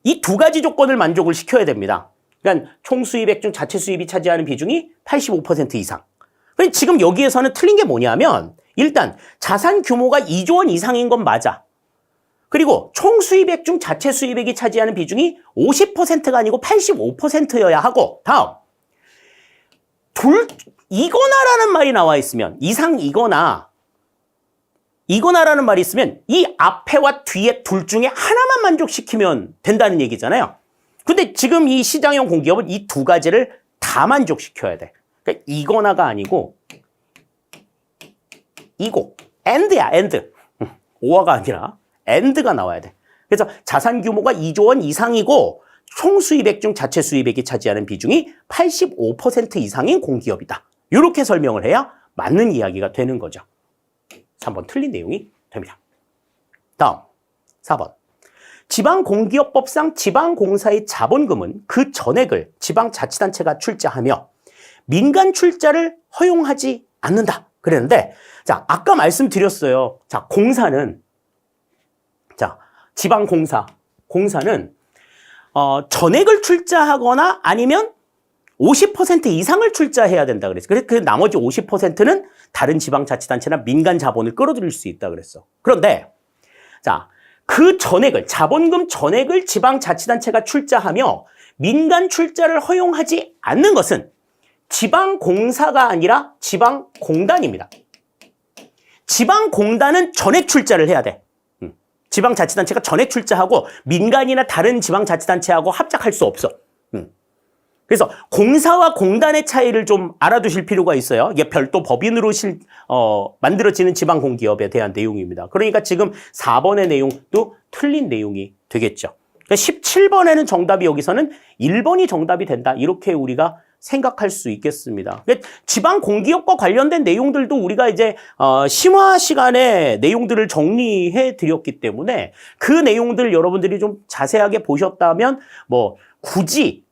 이 두 가지 조건을 만족을 시켜야 됩니다. 그러니까 총 수입액 중 자체 수입이 차지하는 비중이 85% 이상. 그러니까 지금 여기에서는 틀린 게 뭐냐면 일단 자산 규모가 2조 원 이상인 건 맞아. 그리고 총 수입액 중 자체 수입액이 차지하는 비중이 50%가 아니고 85%여야 하고 다음 이거나라는 말이 나와 있으면 이상이거나 이거나라는 말이 있으면 이 앞에와 뒤에 둘 중에 하나만 만족시키면 된다는 얘기잖아요. 근데 지금 이 시장형 공기업은 이 두 가지를 다 만족시켜야 돼. 그러니까 이거나가 아니고 이거 and야 and. or가 아니라 and가 나와야 돼. 그래서 자산 규모가 2조 원 이상이고 총 수입액 중 자체 수입액이 차지하는 비중이 85% 이상인 공기업이다. 이렇게 설명을 해야 맞는 이야기가 되는 거죠. 3번 틀린 내용이 됩니다. 다음 4번. 지방공기업법상 지방공사의 자본금은 그 전액을 지방자치단체가 출자하며 민간 출자를 허용하지 않는다. 그랬는데 자, 아까 말씀드렸어요. 자, 공사는 공사는 전액을 출자하거나 아니면 50% 이상을 출자해야 된다 그랬어. 그래서 그 나머지 50%는 다른 지방자치단체나 민간 자본을 끌어들일 수 있다 그랬어. 그런데 자, 그 전액을 자본금 전액을 지방자치단체가 출자하며 민간 출자를 허용하지 않는 것은 지방공사가 아니라 지방공단입니다. 지방공단은 전액 출자를 해야 돼. 지방자치단체가 전액 출자하고 민간이나 다른 지방자치단체하고 합작할 수 없어. 그래서 공사와 공단의 차이를 좀 알아두실 필요가 있어요. 이게 별도 법인으로 만들어지는 지방공기업에 대한 내용입니다. 그러니까 지금 4번의 내용도 틀린 내용이 되겠죠. 그러니까 17번에는 정답이 여기서는 1번이 정답이 된다. 이렇게 우리가 생각할 수 있겠습니다. 지방공기업과 관련된 내용들도 우리가 이제 심화 시간에 내용들을 정리해 드렸기 때문에 그 내용들 여러분들이 좀 자세하게 보셨다면 뭐 굳이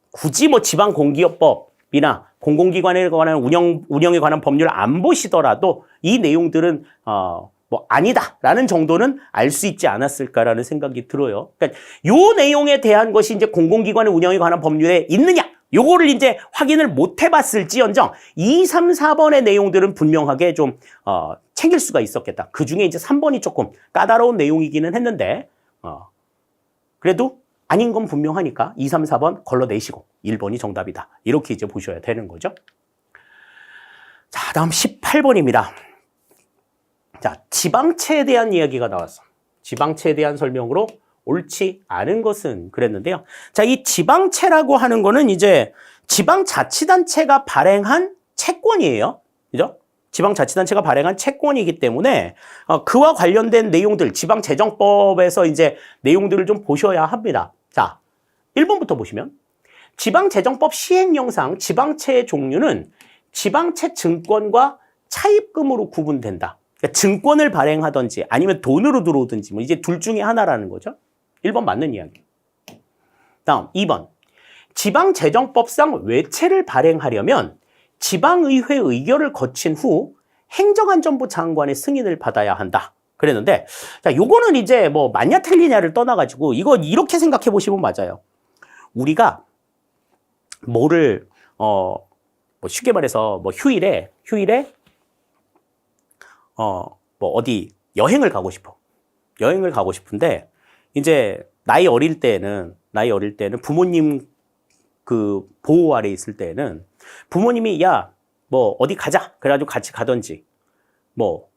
뭐 지방공기업법이나 공공기관에 관한 운영에 관한 법률 안 보시더라도 이 내용들은 뭐 아니다라는 정도는 알 수 있지 않았을까라는 생각이 들어요. 그러니까 요 내용에 대한 것이 이제 공공기관의 운영에 관한 법률에 있느냐? 요거를 이제 확인을 못 해봤을지언정 2, 3, 4번의 내용들은 분명하게 좀 챙길 수가 있었겠다. 그 중에 이제 3번이 조금 까다로운 내용이기는 했는데 그래도 아닌 건 분명하니까 2, 3, 4번 걸러내시고 1번이 정답이다. 이렇게 이제 보셔야 되는 거죠. 자, 다음 18번입니다. 자, 지방채에 대한 이야기가 나왔어. 지방채에 대한 설명으로 옳지 않은 것은 그랬는데요. 자, 이 지방채라고 하는 거는 이제 지방자치단체가 발행한 채권이에요. 그죠? 지방자치단체가 발행한 채권이기 때문에 그와 관련된 내용들, 지방재정법에서 이제 내용들을 좀 보셔야 합니다. 자, 1번부터 보시면 지방재정법 시행령상 지방채의 종류는 지방채 증권과 차입금으로 구분된다. 그러니까 증권을 발행하든지 아니면 돈으로 들어오든지 뭐 이제 둘 중에 하나라는 거죠. 1번 맞는 이야기. 다음 2번. 지방재정법상 외채를 발행하려면 지방의회 의결을 거친 후 행정안전부 장관의 승인을 받아야 한다. 그랬는데 자, 요거는 이제 뭐 맞냐 틀리냐를 떠나가지고 이거 이렇게 생각해 보시면 맞아요. 우리가 뭐를 뭐 쉽게 말해서 뭐 휴일에 뭐 어디 여행을 가고 싶어. 여행을 가고 싶은데 이제 나이 어릴 때는 부모님 그 보호 아래 있을 때는 부모님이 야, 뭐 어디 가자. 그래가지고 같이 가든지 뭐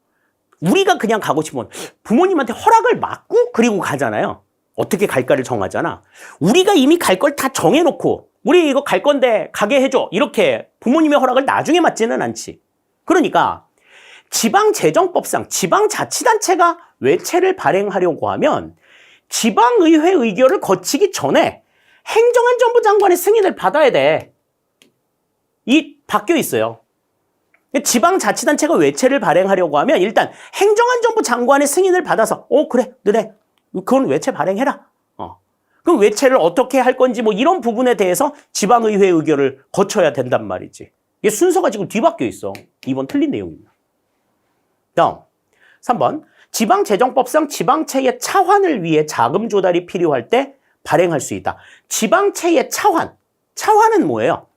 우리가 그냥 가고 싶으면 부모님한테 허락을 받고 그리고 가잖아요. 어떻게 갈까를 정하잖아. 우리가 이미 갈 걸 다 정해놓고 우리 이거 갈 건데 가게 해줘. 이렇게 부모님의 허락을 나중에 받지는 않지. 그러니까 지방재정법상 지방자치단체가 외채를 발행하려고 하면 지방의회 의결을 거치기 전에 행정안전부 장관의 승인을 받아야 돼. 이 바뀌어 있어요. 지방자치단체가 외채를 발행하려고 하면 일단 행정안전부 장관의 승인을 받아서 그래 너네 그건 외채 발행해라. 그럼 외채를 어떻게 할 건지 뭐 이런 부분에 대해서 지방의회 의결을 거쳐야 된단 말이지. 이게 순서가 지금 뒤바뀌어 있어. 2번 틀린 내용입니다. 다음 3번. 지방재정법상 지방채의 차환을 위해 자금 조달이 필요할 때 발행할 수 있다. 지방채의 차환은 뭐예요?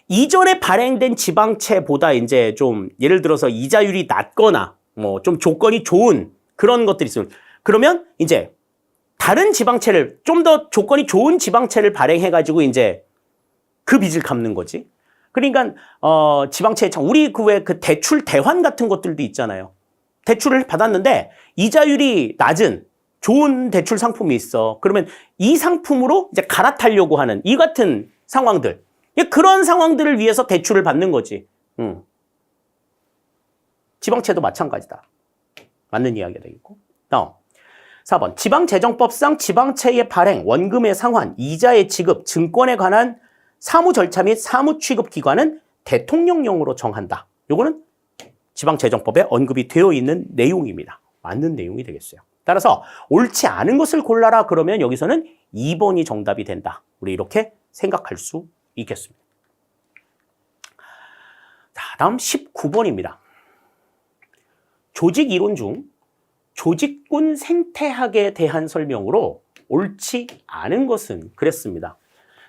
이전에 발행된 지방채보다 이제 좀 예를 들어서 이자율이 낮거나 뭐 좀 조건이 좋은 그런 것들이 있으면 그러면 이제 다른 지방채를 좀 더 조건이 좋은 지방채를 발행해가지고 이제 그 빚을 갚는 거지. 그러니까 지방채의 우리 그 왜 그 대출 대환 같은 것들도 있잖아요. 대출을 받았는데 이자율이 낮은 좋은 대출 상품이 있어. 그러면 이 상품으로 이제 갈아타려고 하는 이 같은 상황들. 그런 상황들을 위해서 대출을 받는 거지. 지방채도 마찬가지다. 맞는 이야기가 되겠고. 다음. 4번. 지방재정법상 지방채의 발행, 원금의 상환, 이자의 지급, 증권에 관한 사무 절차 및 사무 취급 기관은 대통령령으로 정한다. 요거는 지방재정법에 언급이 되어 있는 내용입니다. 맞는 내용이 되겠어요. 따라서 옳지 않은 것을 골라라 그러면 여기서는 2번이 정답이 된다. 우리 이렇게 생각할 수 있겠습니다. 자, 다음 19번입니다. 조직 이론 중 조직군 생태학에 대한 설명으로 옳지 않은 것은 그랬습니다.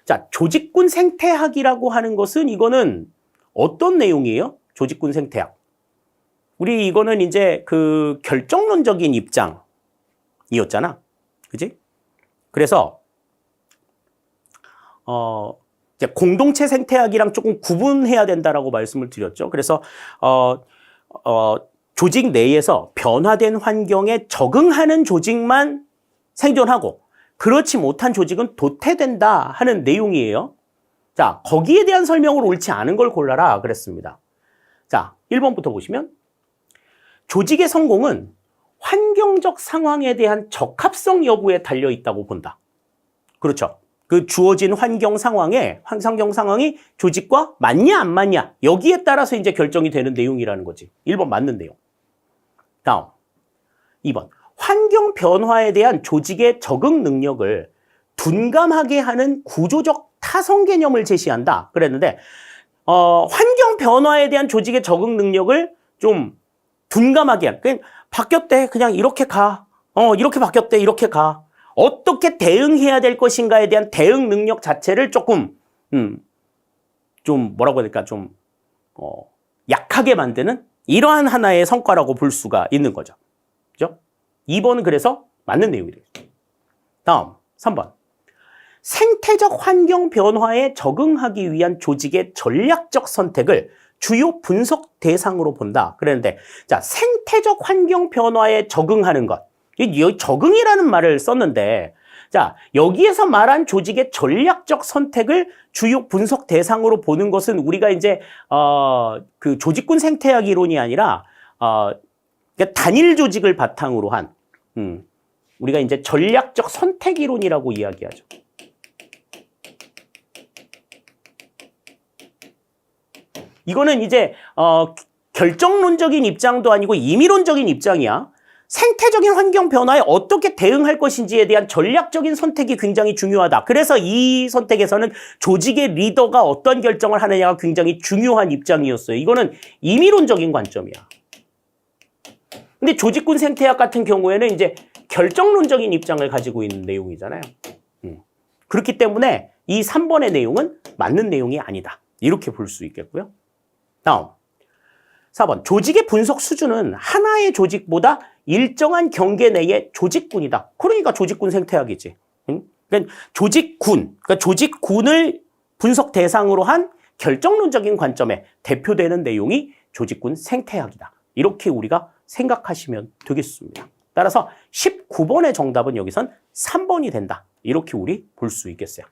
자, 조직군 생태학이라고 하는 것은 이거는 어떤 내용이에요? 조직군 생태학. 우리 이거는 이제 그 결정론적인 입장이었잖아. 그지? 그래서 이제 공동체 생태학이랑 조금 구분해야 된다라고 말씀을 드렸죠. 그래서 조직 내에서 변화된 환경에 적응하는 조직만 생존하고 그렇지 못한 조직은 도태된다 하는 내용이에요. 자, 거기에 대한 설명을 옳지 않은 걸 골라라 그랬습니다. 자, 1번부터 보시면 조직의 성공은 환경적 상황에 대한 적합성 여부에 달려 있다고 본다. 그렇죠. 그 주어진 환경 상황이 조직과 맞냐 안 맞냐 여기에 따라서 이제 결정이 되는 내용이라는 거지. 1번 맞는 내용. 다음 2번. 환경 변화에 대한 조직의 적응 능력을 둔감하게 하는 구조적 타성 개념을 제시한다. 그랬는데 환경 변화에 대한 조직의 적응 능력을 좀 둔감하게 한. 그냥 바뀌었대. 그냥 이렇게 가. 이렇게 바뀌었대. 이렇게 가. 어떻게 대응해야 될 것인가에 대한 대응 능력 자체를 조금 좀 뭐라고 해야 될까? 좀 약하게 만드는 이러한 하나의 성과라고 볼 수가 있는 거죠. 그죠? 2번은 그래서 맞는 내용이 되겠습니다. 다음 3번. 생태적 환경 변화에 적응하기 위한 조직의 전략적 선택을 주요 분석 대상으로 본다. 그랬는데 자, 생태적 환경 변화에 적응하는 것. 이 적응이라는 말을 썼는데 자, 여기에서 말한 조직의 전략적 선택을 주요 분석 대상으로 보는 것은 우리가 이제 그 조직군 생태학 이론이 아니라 그러니까 단일 조직을 바탕으로 한 우리가 이제 전략적 선택 이론이라고 이야기하죠. 이거는 이제 결정론적인 입장도 아니고 임의론적인 입장이야. 생태적인 환경 변화에 어떻게 대응할 것인지에 대한 전략적인 선택이 굉장히 중요하다. 그래서 이 선택에서는 조직의 리더가 어떤 결정을 하느냐가 굉장히 중요한 입장이었어요. 이거는 임의론적인 관점이야. 근데 조직군 생태학 같은 경우에는 이제 결정론적인 입장을 가지고 있는 내용이잖아요. 그렇기 때문에 이 3번의 내용은 맞는 내용이 아니다. 이렇게 볼 수 있겠고요. 다음 4번. 조직의 분석 수준은 하나의 조직보다 일정한 경계 내의 조직군이다. 그러니까 조직군 생태학이지. 그러니까 조직군을 분석 대상으로 한 결정론적인 관점에 대표되는 내용이 조직군 생태학이다. 이렇게 우리가 생각하시면 되겠습니다. 따라서 19번의 정답은 여기선 3번이 된다. 이렇게 우리 볼 수 있겠어요.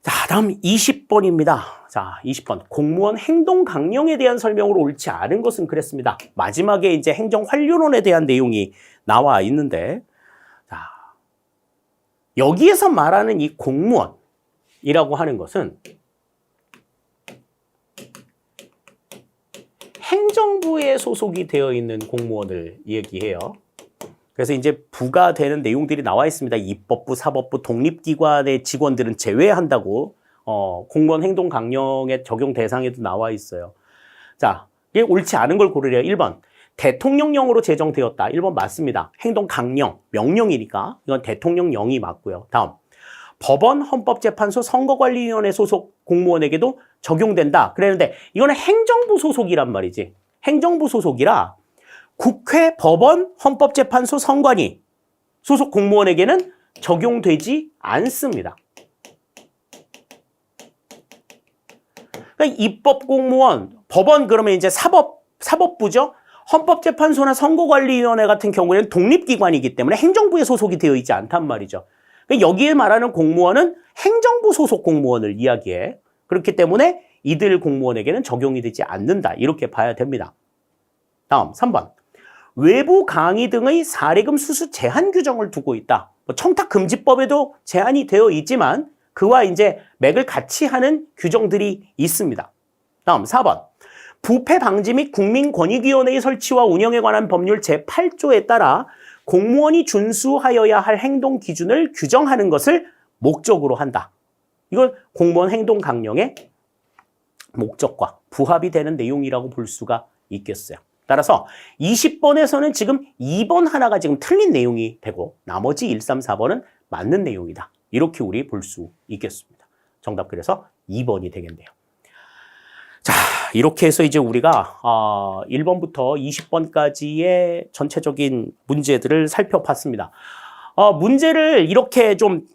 자, 다음 20번입니다. 자, 20번. 공무원 행동 강령에 대한 설명으로 옳지 않은 것은 그랬습니다. 마지막에 이제 행정 환류론에 대한 내용이 나와 있는데, 자, 여기에서 말하는 이 공무원이라고 하는 것은 행정부에 소속이 되어 있는 공무원을 얘기해요. 그래서 이제 부가 되는 내용들이 나와 있습니다. 입법부, 사법부, 독립기관의 직원들은 제외한다고 공무원 행동 강령의 적용 대상에도 나와 있어요. 자, 이게 옳지 않은 걸 고르래요. 1번. 대통령령으로 제정되었다. 1번 맞습니다. 행동 강령, 명령이니까 이건 대통령령이 맞고요. 다음. 법원, 헌법재판소, 선거관리위원회 소속 공무원에게도 적용된다. 그랬는데 이거는 행정부 소속이란 말이지. 행정부 소속이라 국회, 법원, 헌법재판소, 선관위 소속 공무원에게는 적용되지 않습니다. 그러니까 입법 공무원, 법원 그러면 이제 사법 사법부죠. 헌법재판소나 선거관리위원회 같은 경우에는 독립기관이기 때문에 행정부에 소속이 되어 있지 않단 말이죠. 그러니까 여기에 말하는 공무원은 행정부 소속 공무원을 이야기해. 그렇기 때문에 이들 공무원에게는 적용이 되지 않는다. 이렇게 봐야 됩니다. 다음 3번. 외부 강의 등의 사례금 수수 제한 규정을 두고 있다. 청탁금지법에도 제한이 되어 있지만 그와 이제 맥을 같이 하는 규정들이 있습니다. 다음 4번. 부패 방지 및 국민권익위원회의 설치와 운영에 관한 법률 제8조에 따라 공무원이 준수하여야 할 행동 기준을 규정하는 것을 목적으로 한다. 이건 공무원 행동 강령의 목적과 부합이 되는 내용이라고 볼 수가 있겠어요. 따라서 20번에서는 지금 2번 하나가 지금 틀린 내용이 되고 나머지 1, 3, 4번은 맞는 내용이다. 이렇게 우리 볼 수 있겠습니다. 정답 그래서 2번이 되겠네요. 자, 이렇게 해서 이제 우리가 1번부터 20번까지의 전체적인 문제들을 살펴봤습니다. 문제를 이렇게 좀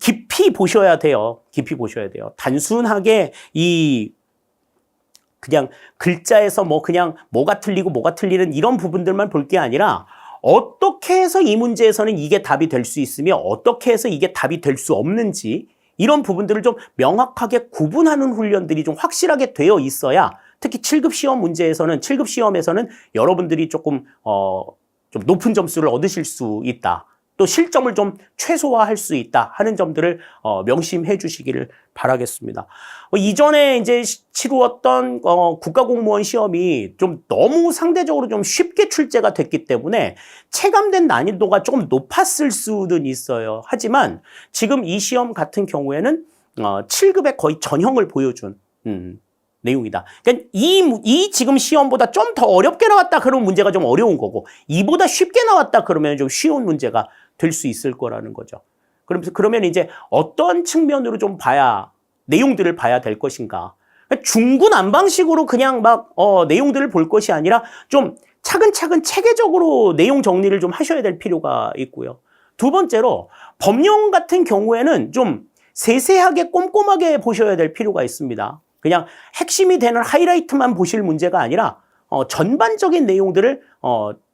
깊이 보셔야 돼요. 깊이 보셔야 돼요. 단순하게 그냥 글자에서 그냥 뭐가 틀리고 뭐가 틀리는 이런 부분들만 볼 게 아니라 어떻게 해서 이 문제에서는 이게 답이 될 수 있으며 어떻게 해서 이게 답이 될 수 없는지 이런 부분들을 좀 명확하게 구분하는 훈련들이 좀 확실하게 되어 있어야 특히 7급 시험 문제에서는 7급 시험에서는 여러분들이 조금 좀 높은 점수를 얻으실 수 있다. 또 실점을 좀 최소화할 수 있다 하는 점들을 명심해 주시기를 바라겠습니다. 이전에 이제 치루었던 국가공무원 시험이 좀 너무 상대적으로 좀 쉽게 출제가 됐기 때문에 체감된 난이도가 조금 높았을 수는 있어요. 하지만 지금 이 시험 같은 경우에는 7급의 거의 전형을 보여준 내용이다. 그러니까 이 지금 시험보다 좀 더 어렵게 나왔다 그러면 문제가 좀 어려운 거고 이보다 쉽게 나왔다 그러면 좀 쉬운 문제가 될 수 있을 거라는 거죠. 그러면 이제 어떤 측면으로 좀 내용들을 봐야 될 것인가. 중구난방식으로 그냥 내용들을 볼 것이 아니라 좀 차근차근 체계적으로 내용 정리를 좀 하셔야 될 필요가 있고요. 두 번째로 법령 같은 경우에는 좀 세세하게 꼼꼼하게 보셔야 될 필요가 있습니다. 그냥 핵심이 되는 하이라이트만 보실 문제가 아니라 전반적인 내용들을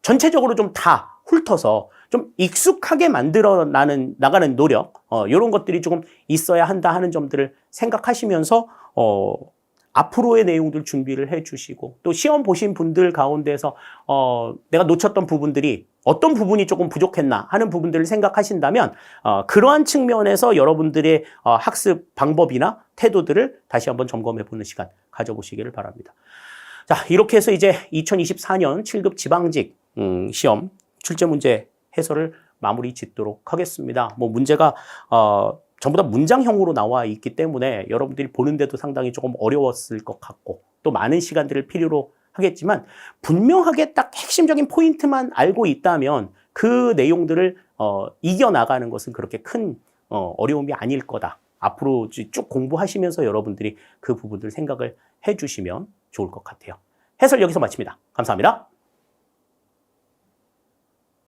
전체적으로 좀 다 훑어서 좀 익숙하게 만들어 나가는 노력 이런 것들이 조금 있어야 한다 하는 점들을 생각하시면서 앞으로의 내용들 준비를 해 주시고 또 시험 보신 분들 가운데서 내가 놓쳤던 부분들이 어떤 부분이 조금 부족했나 하는 부분들을 생각하신다면 그러한 측면에서 여러분들의 학습 방법이나 태도들을 다시 한번 점검해 보는 시간 가져보시기를 바랍니다. 자, 이렇게 해서 이제 2024년 7급 지방직 시험 출제 문제 해설을 마무리 짓도록 하겠습니다. 문제가 전부 다 문장형으로 나와 있기 때문에 여러분들이 보는데도 상당히 조금 어려웠을 것 같고 또 많은 시간들을 필요로 하겠지만 분명하게 딱 핵심적인 포인트만 알고 있다면 그 내용들을 이겨나가는 것은 그렇게 큰 어려움이 아닐 거다. 앞으로 쭉 공부하시면서 여러분들이 그 부분들 생각을 해주시면 좋을 것 같아요. 해설 여기서 마칩니다. 감사합니다.